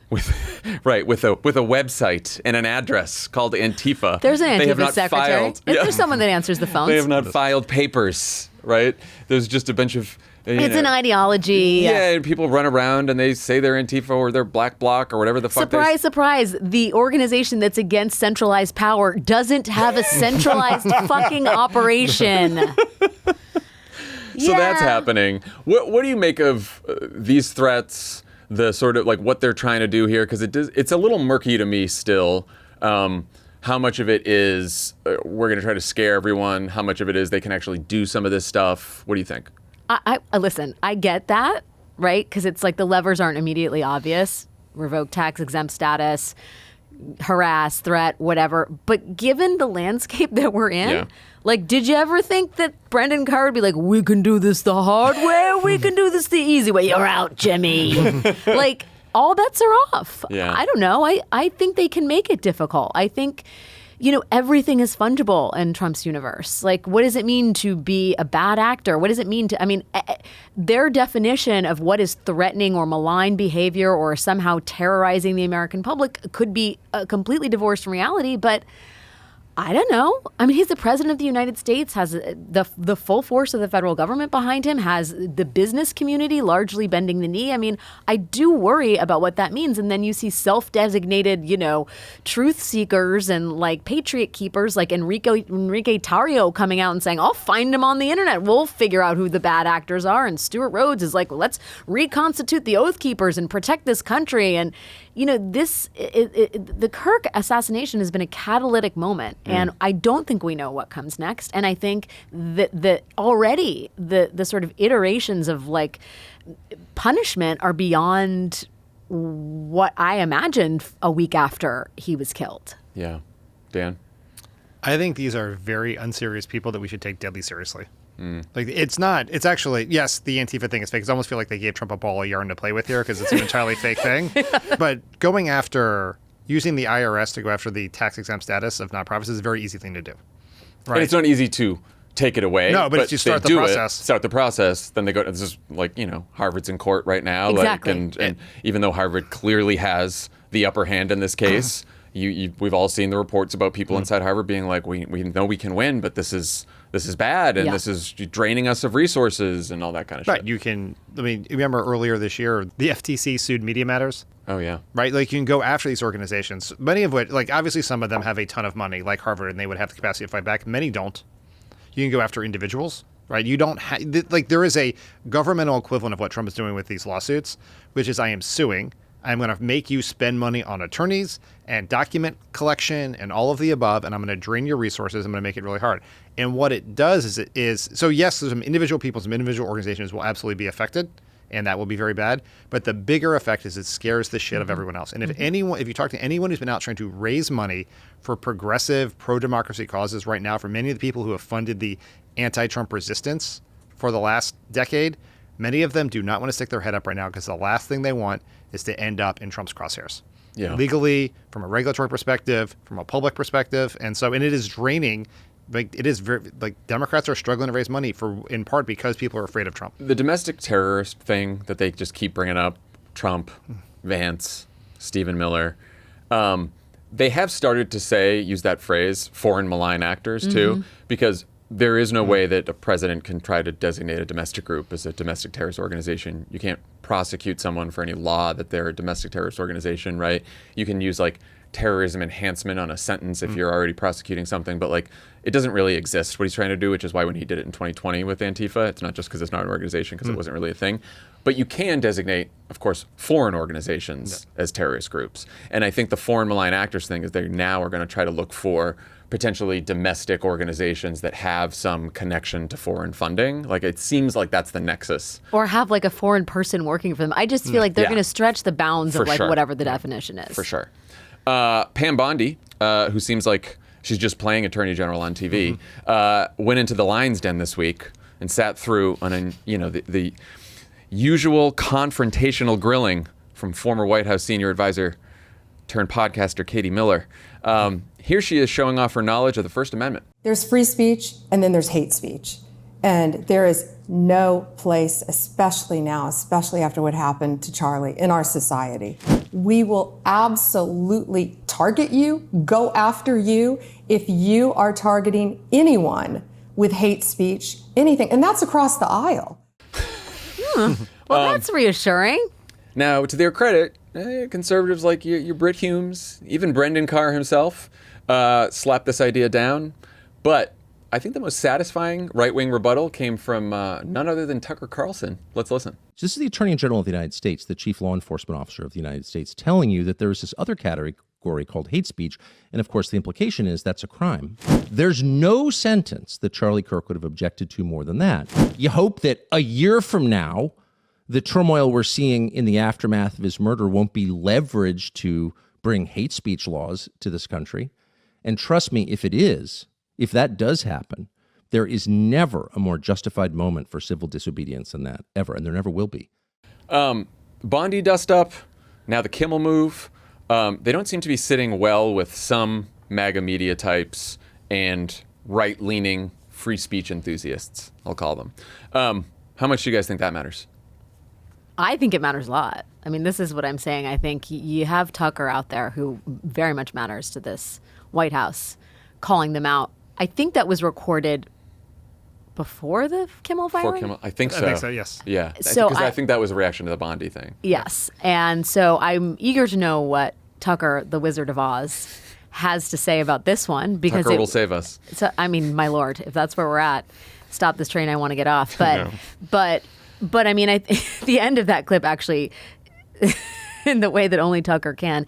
with a website and an address called Antifa. There's an They have Antifa not secretary. filed- There's someone that answers the phones. They have not filed papers, right? There's just a bunch of... It's an ideology. Yeah, and people run around and they say they're Antifa or they're Black Bloc or whatever the fuck. Surprise, surprise. The organization that's against centralized power doesn't have a centralized fucking operation. So that's happening. What do you make of these threats, the sort of like what they're trying to do here? Because it's a little murky to me still. How much of it is we're going to try to scare everyone? How much of it is they can actually do some of this stuff? What do you think? I listen, I get that, right? Because it's like the levers aren't immediately obvious. Revoke tax exempt status, harass, threat, whatever. But given the landscape that we're in, did you ever think that Brendan Carr would be like, we can do this the hard way, or we can do this the easy way? You're out, Jimmy. all bets are off. Yeah. I don't know. I think they can make it difficult. I think, everything is fungible in Trump's universe. Like, what does it mean to be a bad actor? What does it mean their definition of what is threatening or malign behavior or somehow terrorizing the American public could be completely divorced from reality, but I don't know. I mean, he's the president of the United States, has the full force of the federal government behind him, has the business community largely bending the knee. I mean, I do worry about what that means. And then you see self-designated, truth seekers and like patriot keepers like Enrique Tarrio coming out and saying, I'll find him on the internet. We'll figure out who the bad actors are. And Stuart Rhodes is like, well, let's reconstitute the Oath Keepers and protect this country. And the Kirk assassination has been a catalytic moment, and I don't think we know what comes next. And I think that already the sort of iterations of like punishment are beyond what I imagined a week after he was killed. Yeah. Dan? I think these are very unserious people that we should take deadly seriously. Like, it's actually, yes, the Antifa thing is fake. I almost feel like they gave Trump a ball of yarn to play with here because it's an entirely fake thing. But using the IRS to go after the tax exempt status of nonprofits is a very easy thing to do. Right. And it's not easy to take it away. No, but if you start the process. Start the process, then they go, this is like, Harvard's in court right now. Exactly. And even though Harvard clearly has the upper hand in this case, we've all seen the reports about people inside Harvard being like, we know we can win, but this is bad, and this is draining us of resources and all that kind of shit. Right. Remember earlier this year, the FTC sued Media Matters? Oh, yeah. Right? Like, you can go after these organizations, many of which, like, obviously some of them have a ton of money, like Harvard, and they would have the capacity to fight back. Many don't. You can go after individuals, right? You don't there is a governmental equivalent of what Trump is doing with these lawsuits, which is I am suing. I'm going to make you spend money on attorneys and document collection and all of the above, and I'm going to drain your resources. I'm going to make it really hard. And what it does is so yes, there's some individual people, some individual organizations will absolutely be affected, and that will be very bad. But the bigger effect is it scares the shit of everyone else. And if you talk to anyone who's been out trying to raise money for progressive, pro-democracy causes right now, for many of the people who have funded the anti-Trump resistance for the last decade, many of them do not want to stick their head up right now because the last thing they want is to end up in Trump's crosshairs. Yeah. Legally, from a regulatory perspective, from a public perspective. And it is draining. Like, it is very, like, Democrats are struggling to raise money in part because people are afraid of Trump. The domestic terrorist thing that they just keep bringing up, Trump, Vance, Stephen Miller, they have started to use that phrase, foreign malign actors too, because there is no way that a president can try to designate a domestic group as a domestic terrorist organization. You can't prosecute someone for any law that they're a domestic terrorist organization, right? You can use like terrorism enhancement on a sentence if you're already prosecuting something, but like it doesn't really exist what he's trying to do, which is why when he did it in 2020 with Antifa, it's not just because it's not an organization, because it wasn't really a thing. But you can designate, of course, foreign organizations as terrorist groups. And I think the foreign malign actors thing is they now are going to try to look for potentially domestic organizations that have some connection to foreign funding. Like, it seems like that's the nexus. Or have like a foreign person working for them. I just feel like they're going to stretch the bounds of like whatever the definition is. For sure. Pam Bondi, who seems like she's just playing Attorney General on TV, went into the Lion's Den this week and sat through the usual confrontational grilling from former White House senior advisor turned podcaster Katie Miller. Here she is showing off her knowledge of the First Amendment. There's free speech and then there's hate speech. And there is no place, especially now, especially after what happened to Charlie in our society. We will absolutely target you, go after you, if you are targeting anyone with hate speech, anything. And that's across the aisle. Well, that's reassuring. Now, to their credit, conservatives like your Brit Humes, even Brendan Carr himself, slapped this idea down. But I think the most satisfying right-wing rebuttal came from none other than Tucker Carlson. Let's listen. This is the Attorney General of the United States, the Chief Law Enforcement Officer of the United States, telling you that there is this other category called hate speech. And of course, the implication is that's a crime. There's no sentence that Charlie Kirk would have objected to more than that. You hope that a year from now, the turmoil we're seeing in the aftermath of his murder won't be leveraged to bring hate speech laws to this country. And trust me, if it is, if that does happen, there is never a more justified moment for civil disobedience than that, ever, and there never will be. Bondi dust up, Now the Kimmel move, they don't seem to be sitting well with some MAGA media types and right-leaning free speech enthusiasts, I'll call them. How much do you guys think that matters? I think it matters a lot. I mean, this is what I'm saying. I think you have Tucker out there who very much matters to this White House, calling them out. I think that was recorded before the Kimmel firing? I think so, yes. Yeah, So because I think that was a reaction to the Bondi thing. Yes. And so I'm eager to know what Tucker, the Wizard of Oz, has to say about this one. Because Tucker will save us. So, I mean, my Lord, if that's where we're at, stop this train, I want to get off. But I mean, the end of that clip actually, in the way that only Tucker can,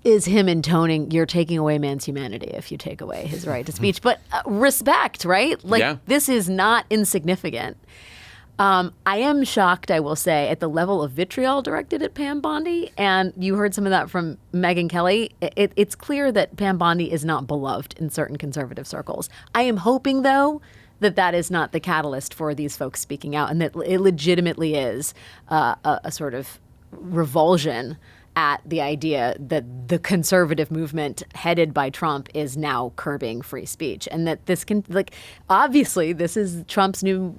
is him intoning, you're taking away man's humanity if you take away his right to speech. But respect, right? Like, This is not insignificant. I am shocked, I will say, at the level of vitriol directed at Pam Bondi. And you heard some of that from Megyn Kelly. It's clear that Pam Bondi is not beloved in certain conservative circles. I am hoping, though, that is not the catalyst for these folks speaking out, and that it legitimately is a sort of revulsion at the idea that the conservative movement headed by Trump is now curbing free speech, and that this can, like, obviously this is Trump's new,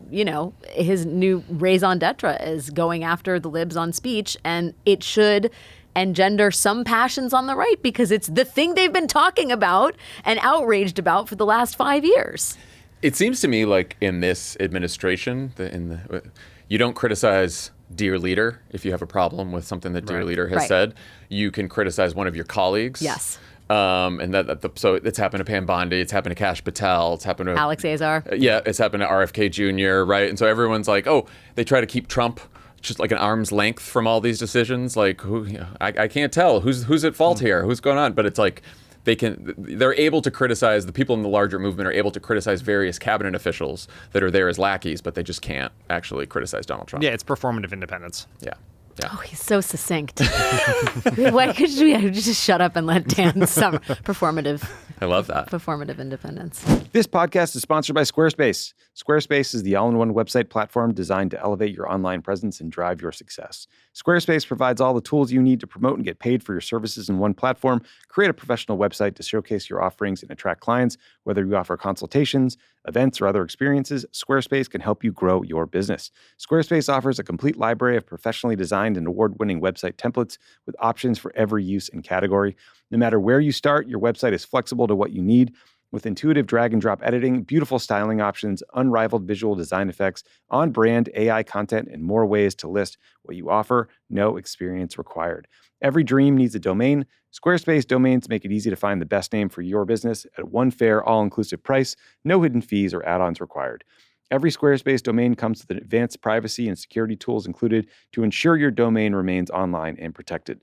his new raison d'etre is going after the libs on speech, and it should engender some passions on the right because it's the thing they've been talking about and outraged about for the last 5 years. It seems to me like in this administration, you don't criticize Dear Leader if you have a problem with something that Dear Leader has said. You can criticize one of your colleagues. Yes. And so it's happened to Pam Bondi, it's happened to Kash Patel, it's happened to Alex Azar. Yeah, it's happened to RFK Jr., right? And so everyone's like, oh, they try to keep Trump just like an arm's length from all these decisions. Like, I can't tell who's at fault here, who's going on. But it's like they're able to criticize, the people in the larger movement are able to criticize various cabinet officials that are there as lackeys, but they just can't actually criticize Donald Trump. Yeah, it's performative independence. Yeah. Oh, he's so succinct. Why could we just shut up and let Dan sum performative? I love that. Performative independence. This podcast is sponsored by Squarespace. Squarespace is the all-in-one website platform designed to elevate your online presence and drive your success. Squarespace provides all the tools you need to promote and get paid for your services in one platform. Create a professional website to showcase your offerings and attract clients. Whether you offer consultations, events, or other experiences, Squarespace can help you grow your business. Squarespace offers a complete library of professionally designed and award-winning website templates with options for every use and category. No matter where you start, your website is flexible to what you need. With intuitive drag-and-drop editing, beautiful styling options, unrivaled visual design effects, on-brand AI content, and more ways to list what you offer, no experience required. Every dream needs a domain. Squarespace domains make it easy to find the best name for your business at one fair, all-inclusive price, no hidden fees or add-ons required. Every Squarespace domain comes with advanced privacy and security tools included to ensure your domain remains online and protected.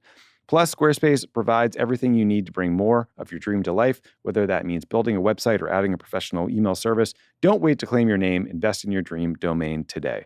Plus, Squarespace provides everything you need to bring more of your dream to life, whether that means building a website or adding a professional email service. Don't wait to claim your name. Invest in your dream domain today.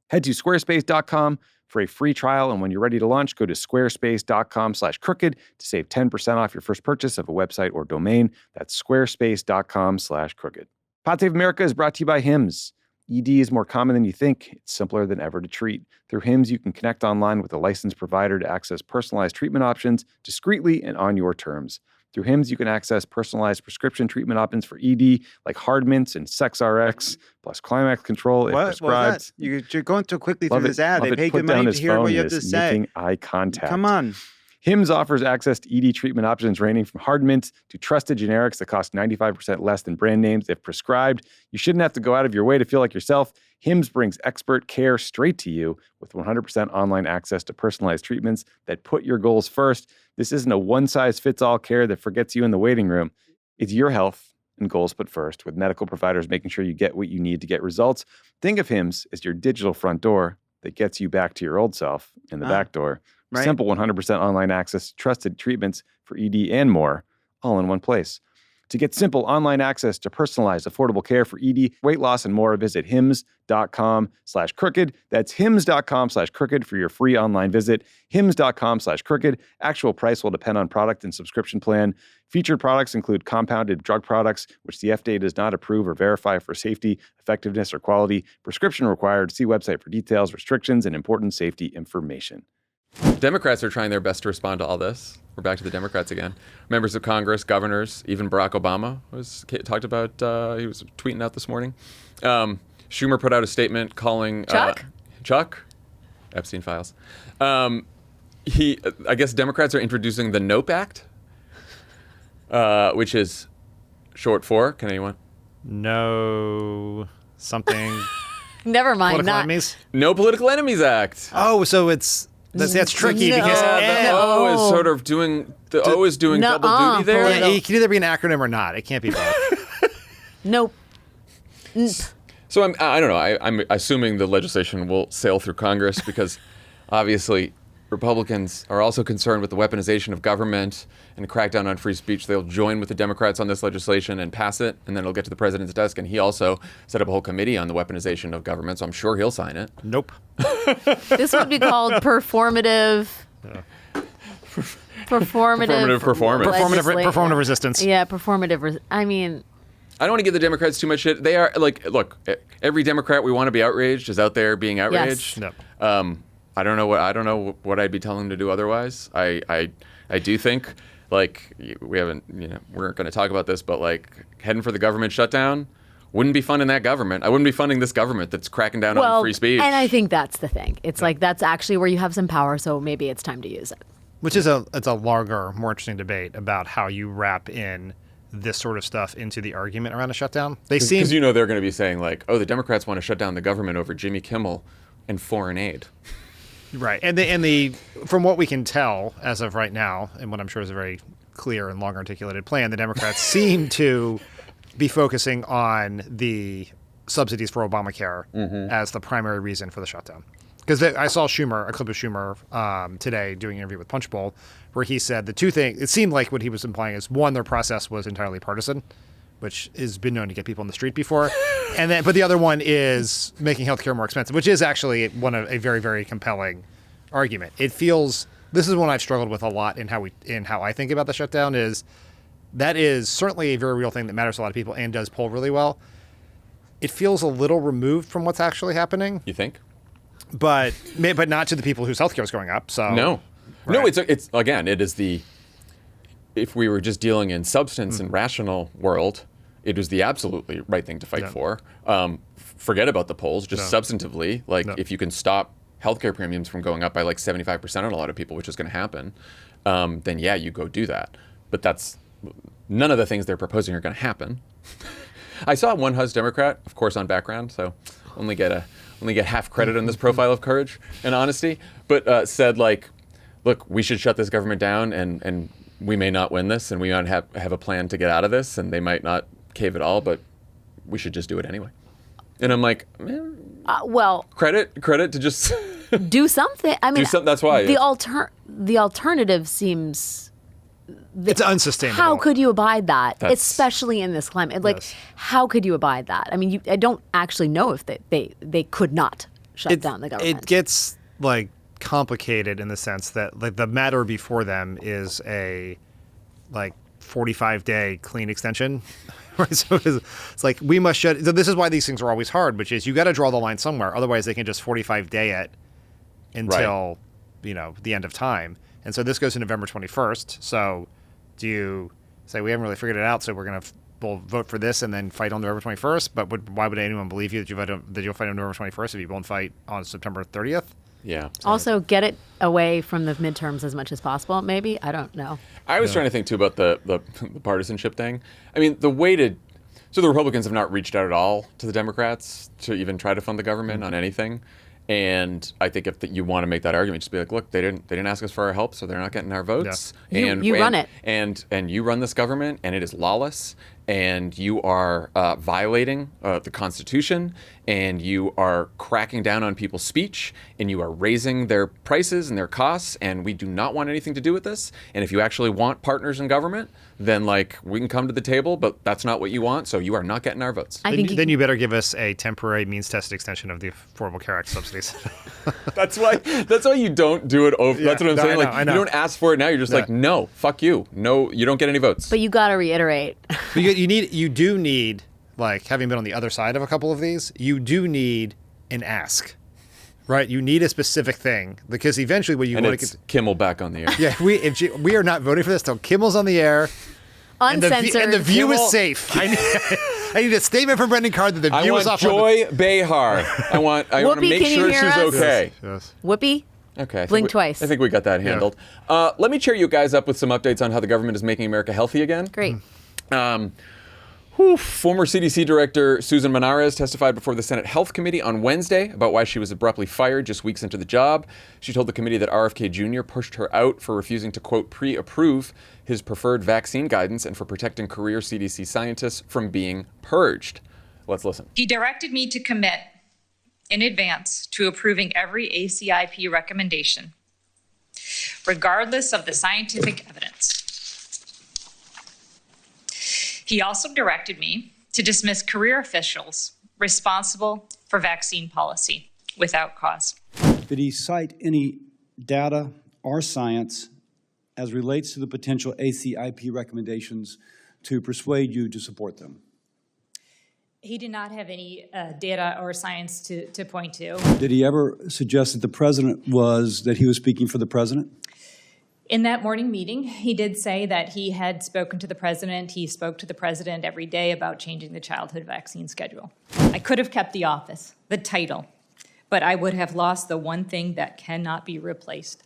Head to squarespace.com for a free trial, and when you're ready to launch, go to squarespace.com/crooked to save 10% off your first purchase of a website or domain. That's squarespace.com/crooked. Pod Save America is brought to you by Hims. ED is more common than you think. It's simpler than ever to treat. Through Hims, you can connect online with a licensed provider to access personalized treatment options discreetly and on your terms. Through Hims, you can access personalized prescription treatment options for ED, like Hard Mints and SexRx, plus Climax Control if prescribed. You're going too quickly through Love this it. ad. Love They it. paid Put good down money to his hear phone. what He you have to is say. making eye contact. Come on. Hims offers access to ED treatment options ranging from Hard Mints to trusted generics that cost 95% less than brand names if prescribed. You shouldn't have to go out of your way to feel like yourself. Hims brings expert care straight to you with 100% online access to personalized treatments that put your goals first. This isn't a one-size-fits-all care that forgets you in the waiting room. It's your health and goals put first, with medical providers making sure you get what you need to get results. Think of Hims as your digital front door that gets you back to your old self in the back door. Right. Simple 100% online access to trusted treatments for ED and more, all in one place. To get simple online access to personalized, affordable care for ED, weight loss, and more, visit hims.com/crooked. That's hims.com/crooked for your free online visit. Hims.com/crooked. Actual price will depend on product and subscription plan. Featured products include compounded drug products, which the FDA does not approve or verify for safety, effectiveness, or quality. Prescription required. See website for details, restrictions, and important safety information. Democrats are trying their best to respond to all this. We're back to the Democrats again. Members of Congress, governors, even Barack Obama talked about. He was tweeting out this morning. Schumer put out a statement calling Chuck Epstein files. I guess Democrats are introducing the NOPE Act, which is short for. Can anyone? No something. Never mind. Political enemies? No Political Enemies Act. Oh, so that's tricky because the O is sort of doing double duty there. Yeah, it can either be an acronym or not. It can't be both. Nope. So I don't know. I'm assuming the legislation will sail through Congress because obviously Republicans are also concerned with the weaponization of government and the crackdown on free speech. They'll join with the Democrats on this legislation and pass it, and then it'll get to the president's desk. And he also set up a whole committee on the weaponization of government, so I'm sure he'll sign it. Nope. This would be called performative. Performative performative resistance. Yeah, performative. I mean, I don't want to give the Democrats too much shit. They are look, every Democrat we want to be outraged is out there being outraged. Yes. Nope. I don't know what I'd be telling them to do otherwise. I do think we haven't, we aren't going to talk about this, but heading for the government shutdown wouldn't be funding that government. I wouldn't be funding this government that's cracking down on free speech. And I think that's the thing. It's that's actually where you have some power, so maybe it's time to use it. Which is it's a longer, more interesting debate about how you wrap in this sort of stuff into the argument around a shutdown. They seem because they're going to be saying the Democrats want to shut down the government over Jimmy Kimmel and foreign aid. Right, and the from what we can tell as of right now, and what I'm sure is a very clear and long articulated plan, the Democrats seem to be focusing on the subsidies for Obamacare as the primary reason for the shutdown. Because I saw a clip of Schumer today doing an interview with Punchbowl, where he said the two things. It seemed like what he was implying is one, their process was entirely partisan, which has been known to get people in the street before, but the other one is making healthcare more expensive, which is actually a very, very compelling argument. It feels this is one I've struggled with a lot in how I think about the shutdown. That is certainly a very real thing that matters to a lot of people and does poll really well. It feels a little removed from what's actually happening. You think? But not to the people whose healthcare is going up. So no, right. No. It's again. It is if we were just dealing in substance and rational world, it was the absolutely right thing to fight for. Forget about the polls. Just substantively, if you can stop healthcare premiums from going up by 75% on a lot of people, which is going to happen, then yeah, you go do that. But that's none of the things they're proposing are going to happen. I saw one House Democrat, of course, on background, so only get half credit on this profile of courage and honesty, but said look, we should shut this government down, and we may not win this, and we might have a plan to get out of this, and they might not cave at all, but we should just do it anyway. And I'm like, credit to just do something. I mean, that's why the alternative seems. It's unsustainable. How could you abide that, especially in this climate? How could you abide that? I mean, I don't actually know if they could not shut down the government. It gets complicated in the sense that the matter before them is a 45-day clean extension. Right? So it's we must shut. So this is why these things are always hard, which is you got to draw the line somewhere. Otherwise, they can just 45-day it until the end of time. And so this goes to November 21st. So do you say we haven't really figured it out, so we'll vote for this and then fight on November 21st? But why would anyone believe you that you'll fight on November 21st if you won't fight on September 30th? Yeah. Also, get it away from the midterms as much as possible, maybe? I don't know. I was trying to think, too, about the partisanship thing. I mean, the Republicans have not reached out at all to the Democrats to even try to fund the government on anything. And I think if you want to make that argument, just be like, look, they didn't ask us for our help, so they're not getting our votes. Yeah. You run it. And you run this government, and it is lawless, and you are violating the Constitution, and you are cracking down on people's speech, and you are raising their prices and their costs, and we do not want anything to do with this. And if you actually want partners in government, then we can come to the table, but that's not what you want, so you are not getting our votes. Then you better give us a temporary means-tested extension of the Affordable Care Act subsidies. That's why you don't do it over. That's what I'm saying. I know. You don't ask for it now. You're just no, fuck you. No, you don't get any votes. But you got to reiterate. But you do need, having been on the other side of a couple of these, you do need an ask, Right. You need a specific thing because eventually what you And want to it's Kimmel back on the air. Yeah, we are not voting for this till Kimmel's on the air. Uncensored. And the view Kimmel- is safe. I need a statement from Brendan Carr that the I view want is off. Joy Behar. I want to Whoopi, make can you sure hear she's us? okay. Yes. Whoopi? Okay. Blink twice. I think we got that handled. Let me cheer you guys up with some updates on how the government is making America healthy again. Great. Former CDC Director Susan Manarez testified before the Senate Health Committee on Wednesday about why she was abruptly fired just weeks into the job. She told the committee that RFK Jr. pushed her out for refusing to, quote, pre-approve his preferred vaccine guidance and for protecting career CDC scientists from being purged. Let's listen. He directed me to commit in advance to approving every ACIP recommendation, regardless of the scientific evidence. He also directed me to dismiss career officials responsible for vaccine policy without cause. Did he cite any data or science as relates to the potential ACIP recommendations to persuade you to support them? He did not have any data or science to point to. Did he ever suggest that that he was speaking for the president? In that morning meeting, he did say that he had spoken to the president. He spoke to the president every day about changing the childhood vaccine schedule. I could have kept the office, the title, but I would have lost the one thing that cannot be replaced,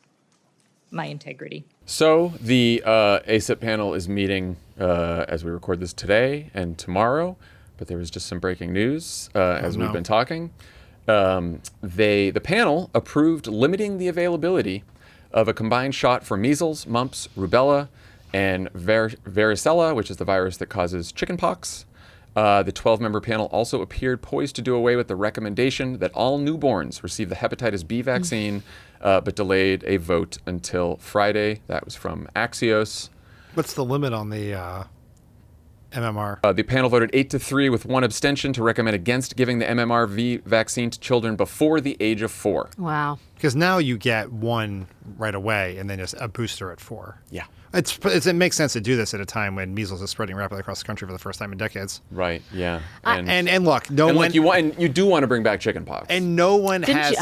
my integrity. So the ACIP panel is meeting as we record this today and tomorrow, but there was just some breaking news as we've been talking. The panel approved limiting the availability of a combined shot for measles, mumps, rubella, and varicella, which is the virus that causes chickenpox. The 12-member panel also appeared poised to do away with the recommendation that all newborns receive the hepatitis B vaccine, but delayed a vote until Friday. That was from Axios. What's the limit on the MMR? The panel voted 8-3 with one abstention to recommend against giving the MMR vaccine to children before the age of 4. Wow. Because now you get one right away and then just a booster at 4. Yeah. It makes sense to do this at a time when measles is spreading rapidly across the country for the first time in decades. Right, yeah. And look, you do want to bring back chickenpox. And no one has...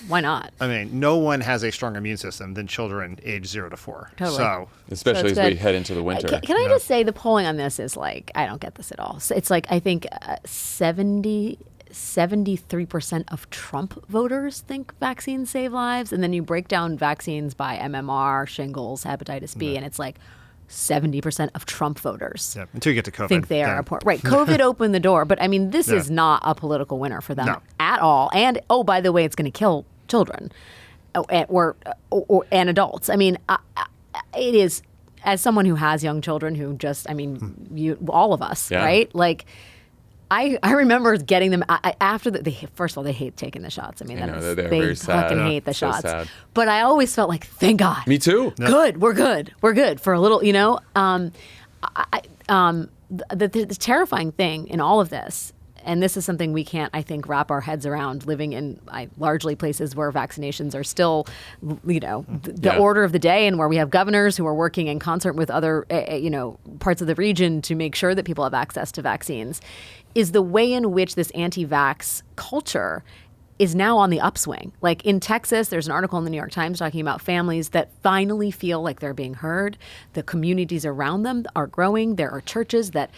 why not? No one has a stronger immune system than children age 0 to 4. Totally. So, especially as we head into the winter. Can I just say the polling on this is like, I don't get this at all. So it's like, I think 73% of Trump voters think vaccines save lives. And then you break down vaccines by MMR, shingles, hepatitis B, and it's like 70% of Trump voters until you get to COVID. think they are important. Right. COVID opened the door. But I mean, this is not a political winner for them at all. And, oh, by the way, it's going to kill children and adults. I mean, it is, as someone who has young children who just, all of us, right? Like, I remember getting them after first of all, they hate taking the shots. I mean, they fucking hate the shots. Sad. But I always felt like, thank God. Me too. Good, we're good for a little, the terrifying thing in all of this, and this is something we can't, I think, wrap our heads around living in largely places where vaccinations are still, the order of the day, and where we have governors who are working in concert with other, parts of the region to make sure that people have access to vaccines, is the way in which this anti-vax culture is now on the upswing. Like in Texas, there's an article in the New York Times talking about families that finally feel like they're being heard. The communities around them are growing. There are churches that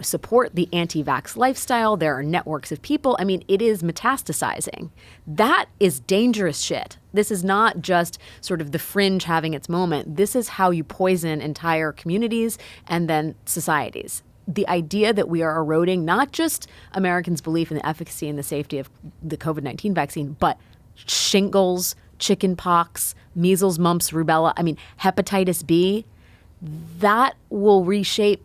support the anti-vax lifestyle. There are networks of people. I mean, it is metastasizing. That is dangerous shit. This is not just sort of the fringe having its moment. This is how you poison entire communities and then societies. The idea that we are eroding not just Americans' belief in the efficacy and the safety of the COVID-19 vaccine, but shingles, chickenpox, measles, mumps, rubella, hepatitis B, that will reshape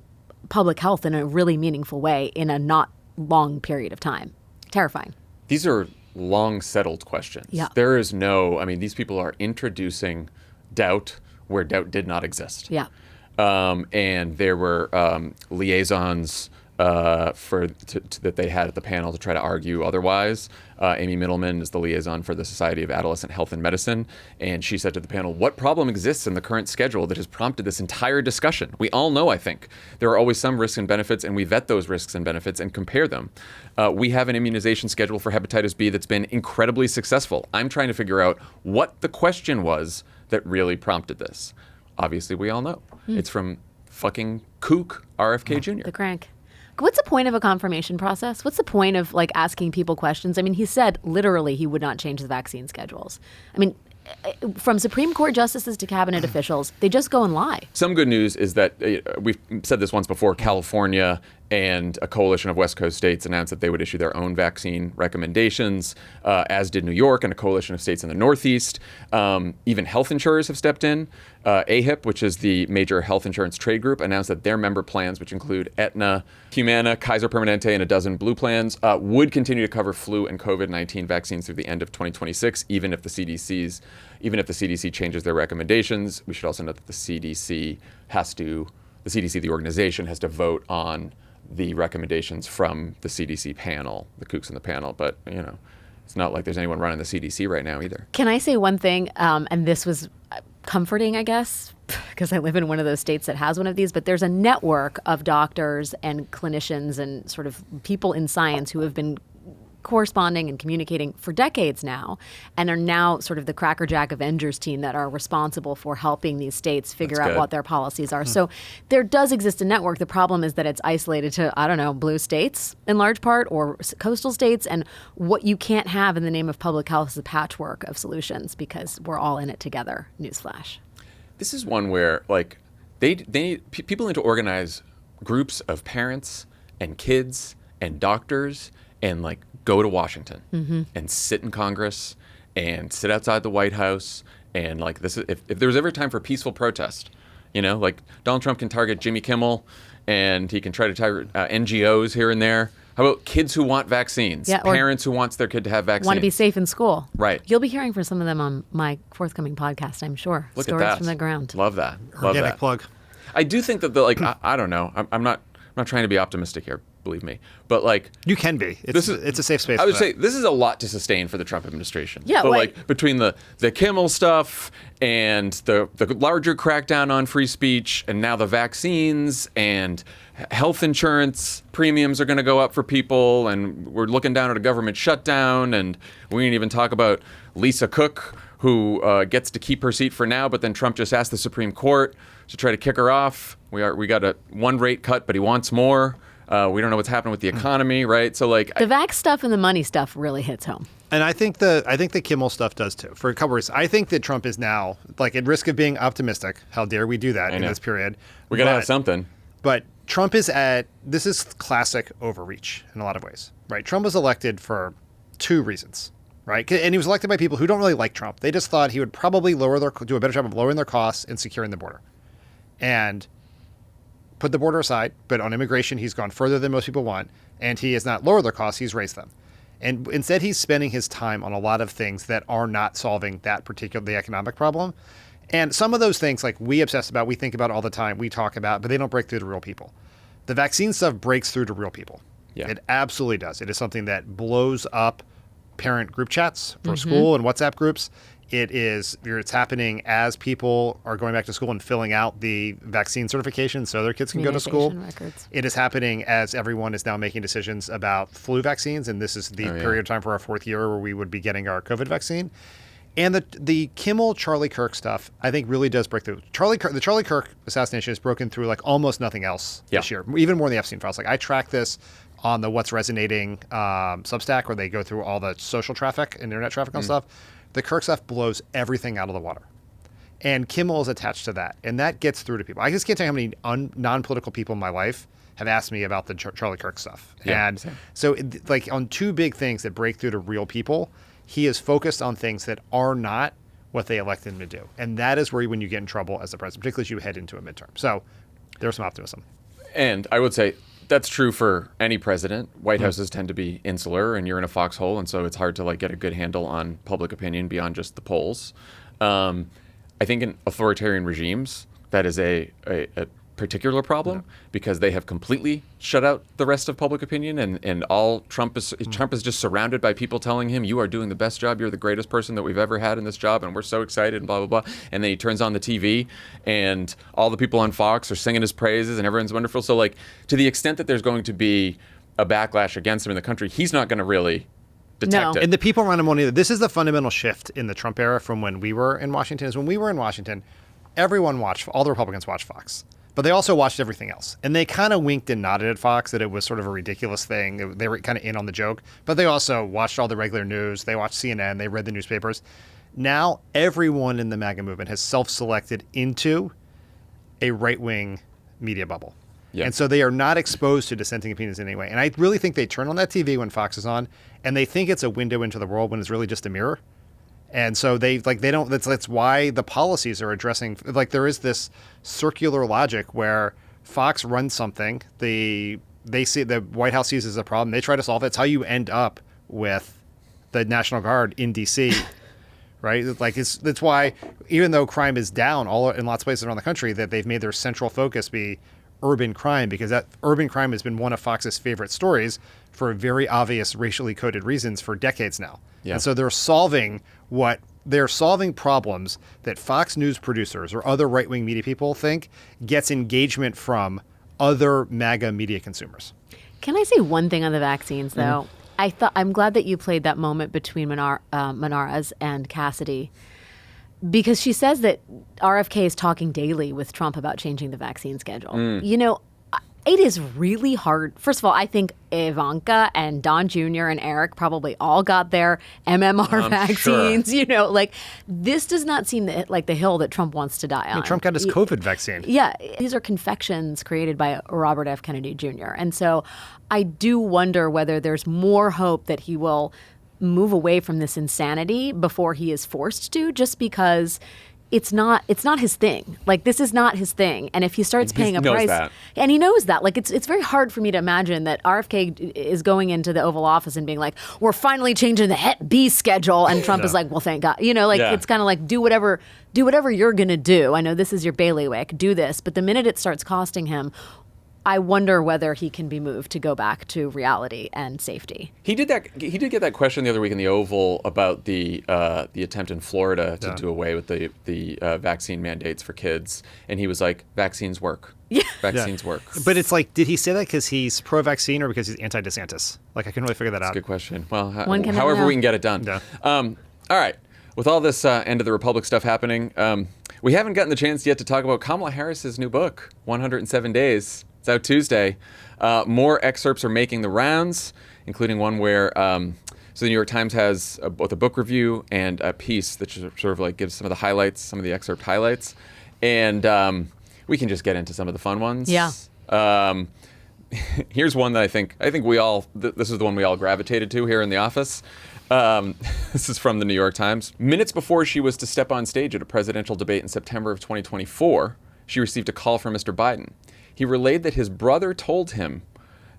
public health in a really meaningful way in a not long period of time. Terrifying. These are long settled questions. Yeah. There is these people are introducing doubt where doubt did not exist. Yeah. And there were liaisons that they had at the panel to try to argue otherwise. Amy Middleman is the liaison for the Society of Adolescent Health and Medicine, and she said to the panel, "What problem exists in the current schedule that has prompted this entire discussion? We all know, I think, there are always some risks and benefits, and we vet those risks and benefits and compare them. We have an immunization schedule for hepatitis B that's been incredibly successful. I'm trying to figure out what the question was that really prompted this." Obviously, we all know. It's from fucking kook RFK Jr. The crank. What's the point of a confirmation process? What's the point of like asking people questions? I mean, he said literally he would not change the vaccine schedules. I mean, from Supreme Court justices to cabinet officials, they just go and lie. Some good news is that we've said this once before, California and a coalition of West Coast states announced that they would issue their own vaccine recommendations, as did New York and a coalition of states in the Northeast. Even health insurers have stepped in. AHIP, which is the major health insurance trade group, announced that their member plans, which include Aetna, Humana, Kaiser Permanente, and a dozen Blue plans, would continue to cover flu and COVID-19 vaccines through the end of 2026, even if the CDC changes their recommendations. We should also note that the CDC, the organization, has to vote on the recommendations from the CDC panel, the kooks in the panel. But, it's not like there's anyone running the CDC right now either. Can I say one thing? And this was comforting, I guess, because I live in one of those states that has one of these, but there's a network of doctors and clinicians and sort of people in science who have been corresponding and communicating for decades now, and are now sort of the crackerjack Avengers team that are responsible for helping these states figure out what their policies are. So there does exist a network. The problem is that it's isolated to, blue states in large part, or coastal states, and what you can't have in the name of public health is a patchwork of solutions because we're all in it together. Newsflash. This is one where, people need to organize groups of parents and kids and doctors and, go to Washington and sit in Congress and sit outside the White House. And if there was ever time for peaceful protest, Donald Trump can target Jimmy Kimmel and he can try to target NGOs here and there. How about kids who want vaccines? Yeah, parents who wants their kid to have vaccines. Want to be safe in school. Right. You'll be hearing from some of them on my forthcoming podcast, I'm sure. Look Stories at that. from the ground. Love that. Organic plug. I do think that I don't know. I'm not trying to be optimistic here, believe me. But you can be. It's a safe space. I would say this is a lot to sustain for the Trump administration. Yeah, but between the Kimmel stuff and the larger crackdown on free speech, and now the vaccines and health insurance premiums are going to go up for people, and we're looking down at a government shutdown, and we didn't even talk about Lisa Cook, who gets to keep her seat for now, but then Trump just asked the Supreme Court to try to kick her off. We got one rate cut, but he wants more. We don't know what's happening with the economy, right? So the vax stuff and the money stuff really hits home. And I think the Kimmel stuff does too, for a couple reasons. I think that Trump is now at risk of being optimistic. How dare we do that in this period? We got to have something. But Trump this is classic overreach in a lot of ways, right? Trump was elected for two reasons, right? And he was elected by people who don't really like Trump. They just thought he would probably do a better job of lowering their costs and securing the border. And put the border aside, but on immigration, he's gone further than most people want, and he has not lowered their costs, he's raised them. And instead, he's spending his time on a lot of things that are not solving the economic problem. And some of those things, we obsess about, we think about all the time, we talk about, but they don't break through to real people. The vaccine stuff breaks through to real people. Yeah. It absolutely does. It is something that blows up parent group chats for school and WhatsApp groups. It's happening as people are going back to school and filling out the vaccine certification so their kids can go to school. Records. It is happening as everyone is now making decisions about flu vaccines, and this is the period of time for our fourth year where we would be getting our COVID vaccine. And the Kimmel Charlie Kirk stuff, I think, really does break through. The Charlie Kirk assassination has broken through almost nothing else this year, even more than the Epstein files. I track this on the What's Resonating Substack, where they go through all the social traffic and internet traffic and stuff. The Kirk stuff blows everything out of the water. And Kimmel is attached to that. And that gets through to people. I just can't tell you how many non-political people in my life have asked me about the Charlie Kirk stuff. Yeah, and so on two big things that break through to real people, he is focused on things that are not what they elected him to do. And that is when you get in trouble as the president, particularly as you head into a midterm. So there's some optimism. And I would say that's true for any president. White Houses tend to be insular, and you're in a foxhole, and so it's hard to get a good handle on public opinion beyond just the polls. I think in authoritarian regimes, that is a particular problem because they have completely shut out the rest of public opinion, and all Trump is just surrounded by people telling him, you are doing the best job, you're the greatest person that we've ever had in this job, and we're so excited, and blah, blah, blah. And then he turns on the TV, and all the people on Fox are singing his praises, and everyone's wonderful. So, like, to the extent that there's going to be a backlash against him in the country, he's not going to really detect it. And the people around him won't either. This is the fundamental shift in the Trump era from when we were in Washington. Is when we were in Washington, everyone watched, all the Republicans watched Fox. But they also watched everything else. And they kind of winked and nodded at Fox that it was sort of a ridiculous thing. They were kind of in on the joke. But they also watched all the regular news. They watched CNN. They read the newspapers. Now, everyone in the MAGA movement has self-selected into a right-wing media bubble. Yeah. And so they are not exposed to dissenting opinions in any way. And I really think they turn on that TV when Fox is on, and they think it's a window into the world when it's really just a mirror. And so they don't, that's why the policies are addressing, like, there is this circular logic where Fox runs something, they see the White House sees it as a problem, they try to solve it. It's how you end up with the National Guard in DC, right? Like, that's why, even though crime is down in lots of places around the country, that they've made their central focus be urban crime, because that urban crime has been one of Fox's favorite stories for very obvious racially coded reasons for decades now. Yeah. And so they're solving problems that Fox News producers or other right-wing media people think gets engagement from other MAGA media consumers. Can I say one thing on the vaccines, though? I'm glad that you played that moment between Manaras and Cassidy, because she says that RFK is talking daily with Trump about changing the vaccine schedule. You know, it is really hard. First of all, I think Ivanka and Don Jr. and Eric probably all got their MMR vaccines. Sure. You know, like, this does not seem like the hill that Trump wants to die on. Trump got his COVID vaccine. Yeah. These are confections created by Robert F. Kennedy Jr. And so I do wonder whether there's more hope that he will move away from this insanity before he is forced to, just because it's not his thing. Like, this is not his thing. And if he starts paying a price, and he knows that, like, it's very hard for me to imagine that RFK is going into the Oval Office and being like, we're finally changing the Hep B schedule. And Trump is like, well, thank God. You know, like, it's kind of like, do whatever you're going to do. I know this is your bailiwick, do this. But the minute it starts costing him, I wonder whether he can be moved to go back to reality and safety. He did get that question the other week in the Oval about the attempt in Florida to do away with the vaccine mandates for kids, and he was like, "Vaccines work. Yeah, vaccines work." But it's like, did he say that because he's pro-vaccine or because he's anti-DeSantis? Like, I couldn't really figure that out. That's a good question. Well, however we can get it done. Yeah. All right. With all this end of the Republic stuff happening, we haven't gotten the chance yet to talk about Kamala Harris's new book, 107 Days. It's out Tuesday. More excerpts are making the rounds, including one where so the New York Times has both a book review and a piece that sort of like gives some of the highlights, some of the excerpt highlights. And we can just get into some of the fun ones. Yeah. Here's one that I think we all, this is the one we all gravitated to here in the office. This is from the New York Times. Minutes before she was to step on stage at a presidential debate in September of 2024, she received a call from Mr. Biden. He relayed that his brother told him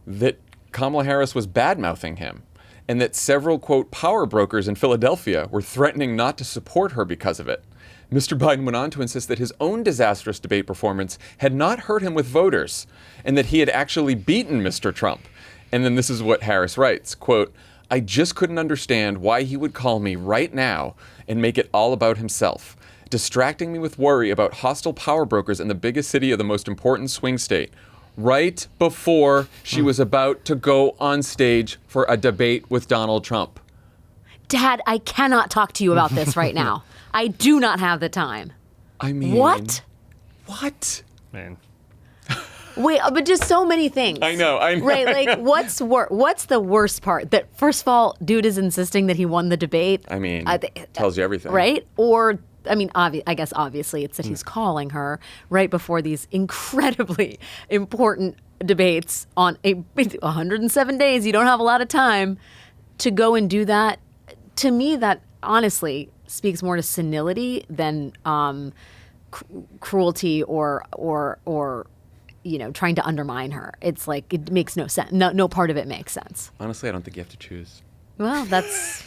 that Kamala Harris was bad-mouthing him and that several, quote, power brokers in Philadelphia were threatening not to support her because of it. Mr. Biden went on to insist that his own disastrous debate performance had not hurt him with voters and that he had actually beaten Mr. Trump. And then this is what Harris writes, quote, "I just couldn't understand why he would call me right now and make it all about himself, distracting me with worry about hostile power brokers in the biggest city of the most important swing state, right before she was about to go on stage for a debate with Donald Trump." Dad, I cannot talk to you about this right now. I do not have the time. I mean... What? Man. Wait, but just so many things. I know. Right, like, what's the worst part? That, first of all, dude is insisting that he won the debate. I mean, tells you everything. Right? Or... I mean, I guess obviously it's that he's calling her right before these incredibly important debates on 107 days. You don't have a lot of time to go and do that. To me, that honestly speaks more to senility than cruelty or trying to undermine her. It's like, it makes no sense. No part of it makes sense. Honestly, I don't think you have to choose. Well, that's...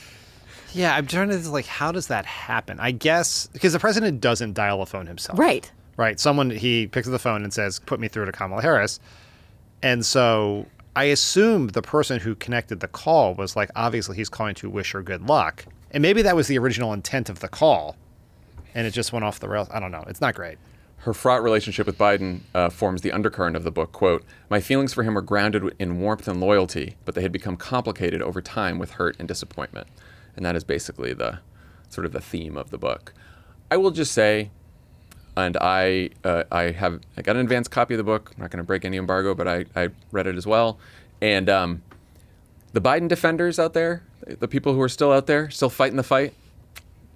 Yeah, I'm trying to, like, how does that happen? I guess because the president doesn't dial a phone himself. Right. right? He picks up the phone and says, "Put me through to Kamala Harris." And so I assumed the person who connected the call was like, obviously he's calling to wish her good luck. And maybe that was the original intent of the call. And it just went off the rails. I don't know. It's not great. Her fraught relationship with Biden forms the undercurrent of the book. Quote, "My feelings for him were grounded in warmth and loyalty, but they had become complicated over time with hurt and disappointment." And that is basically the sort of the theme of the book. I will just say, and I got an advanced copy of the book. I'm not going to break any embargo, but I read it as well. And the Biden defenders out there, the people who are still out there, still fighting the fight,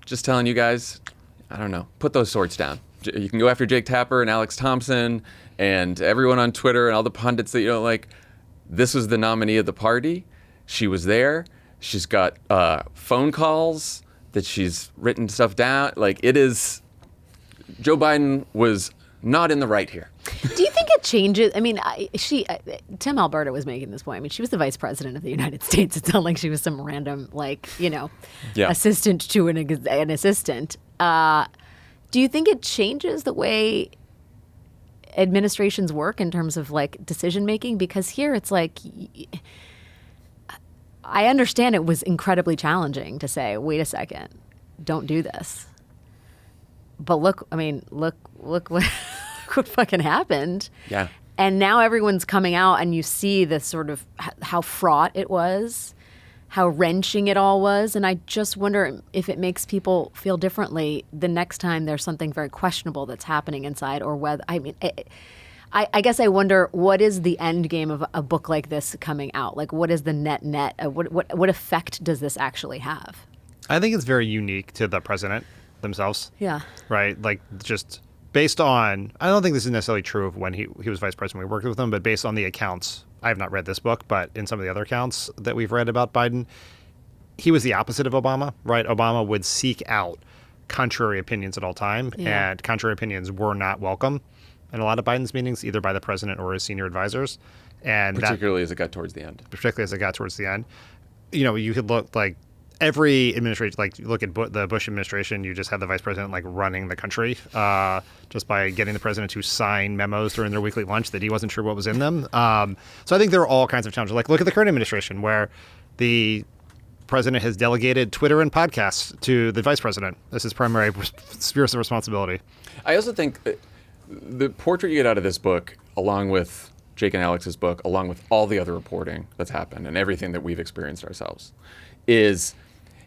just telling you guys, I don't know, put those swords down. You can go after Jake Tapper and Alex Thompson and everyone on Twitter and all the pundits that you don't like. This was the nominee of the party. She was there. She's got phone calls that she's written stuff down. Like, it is... Joe Biden was not in the right here. Do you think it changes? I mean, Tim Alberta was making this point. I mean, she was the vice president of the United States. It's not like she was some random, assistant to an assistant. Do you think it changes the way administrations work in terms of decision making? Because here it's like, I understand it was incredibly challenging to say, wait a second, don't do this. But look what fucking happened. Yeah. And now everyone's coming out and you see this sort of how fraught it was, how wrenching it all was. And I just wonder if it makes people feel differently the next time there's something very questionable that's happening inside, or whether, I guess I wonder, what is the end game of a book like this coming out? Like, what is the net? What effect does this actually have? I think it's very unique to the president themselves. Yeah. Right? Like, just based on, I don't think this is necessarily true of when he was vice president, we worked with him, but based on the accounts, I have not read this book, but in some of the other accounts that we've read about Biden, he was the opposite of Obama, right? Obama would seek out contrary opinions at all time, and contrary opinions were not welcome in a lot of Biden's meetings, either by the president or his senior advisors. And particularly as it got towards the end. You could look like every administration, like you look at the Bush administration, you just had the vice president running the country just by getting the president to sign memos during their weekly lunch that he wasn't sure what was in them. So I think there are all kinds of challenges. Like, look at the current administration, where the president has delegated Twitter and podcasts to the vice president. This is primary spheres of responsibility. I also think the portrait you get out of this book, along with Jake and Alex's book, along with all the other reporting that's happened and everything that we've experienced ourselves, is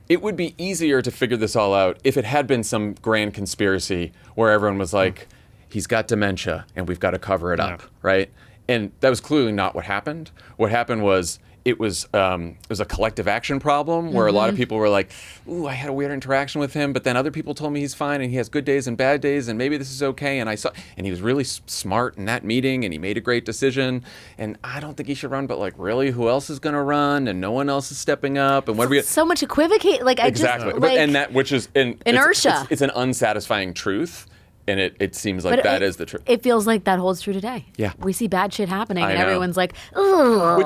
it would be easier to figure this all out if it had been some grand conspiracy where everyone was like, he's got dementia and we've got to cover it up, right? And that was clearly not what happened. What happened was it was a collective action problem where a lot of people were like, ooh, I had a weird interaction with him, but then other people told me he's fine and he has good days and bad days and maybe this is okay. And he was really smart in that meeting and he made a great decision. And I don't think he should run, but really, who else is going to run? And no one else is stepping up. And what are we? So much equivocate. Exactly. Inertia. It's an unsatisfying truth. And it seems like that is the truth. It feels like that holds true today. Yeah. We see bad shit happening and know. everyone's like, ugh.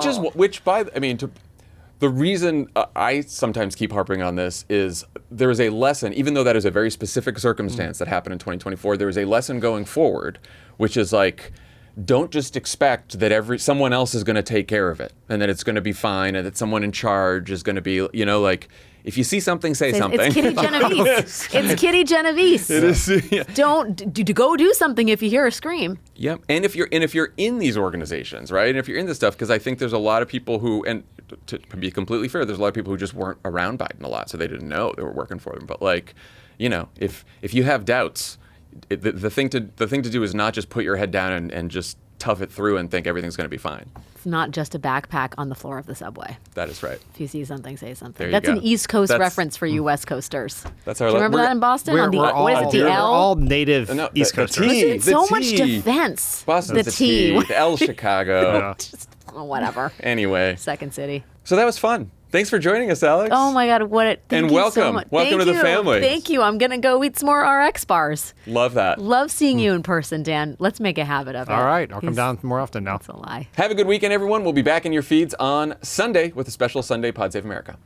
The reason I sometimes keep harping on this is there is a lesson, even though that is a very specific circumstance that happened in 2024, there is a lesson going forward, which is don't just expect that someone else is going to take care of it and that it's going to be fine and that someone in charge is going to be, if you see something, say something. It's Kitty Genovese. It's Kitty Genovese. It is. Yeah. Don't go do something if you hear a scream. Yep. And if you're in these organizations, right? And if you're in this stuff, because I think there's a lot of people who, and to be completely fair, there's a lot of people who just weren't around Biden a lot, so they didn't know they were working for him. But if you have doubts, the thing to do is not just put your head down and just tough it through and think everything's going to be fine. It's not just a backpack on the floor of the subway. That is right. If you see something, say something. There you That's go. an East Coast reference for you West Coasters. That's our. Do you remember that in Boston? We're all native East Coasters. Listen, so much defense. Boston's the T. The L Chicago. Just, whatever. Anyway. Second city. So that was fun. Thanks for joining us, Alex. Oh my God, thank you welcome. So much. Welcome to the family. Thank you. I'm gonna go eat some more RX bars. Love that. Love seeing you in person, Dan. Let's make a habit of it. All right, I'll come down more often now. That's a lie. Have a good weekend, everyone. We'll be back in your feeds on Sunday with a special Sunday Pod Save America.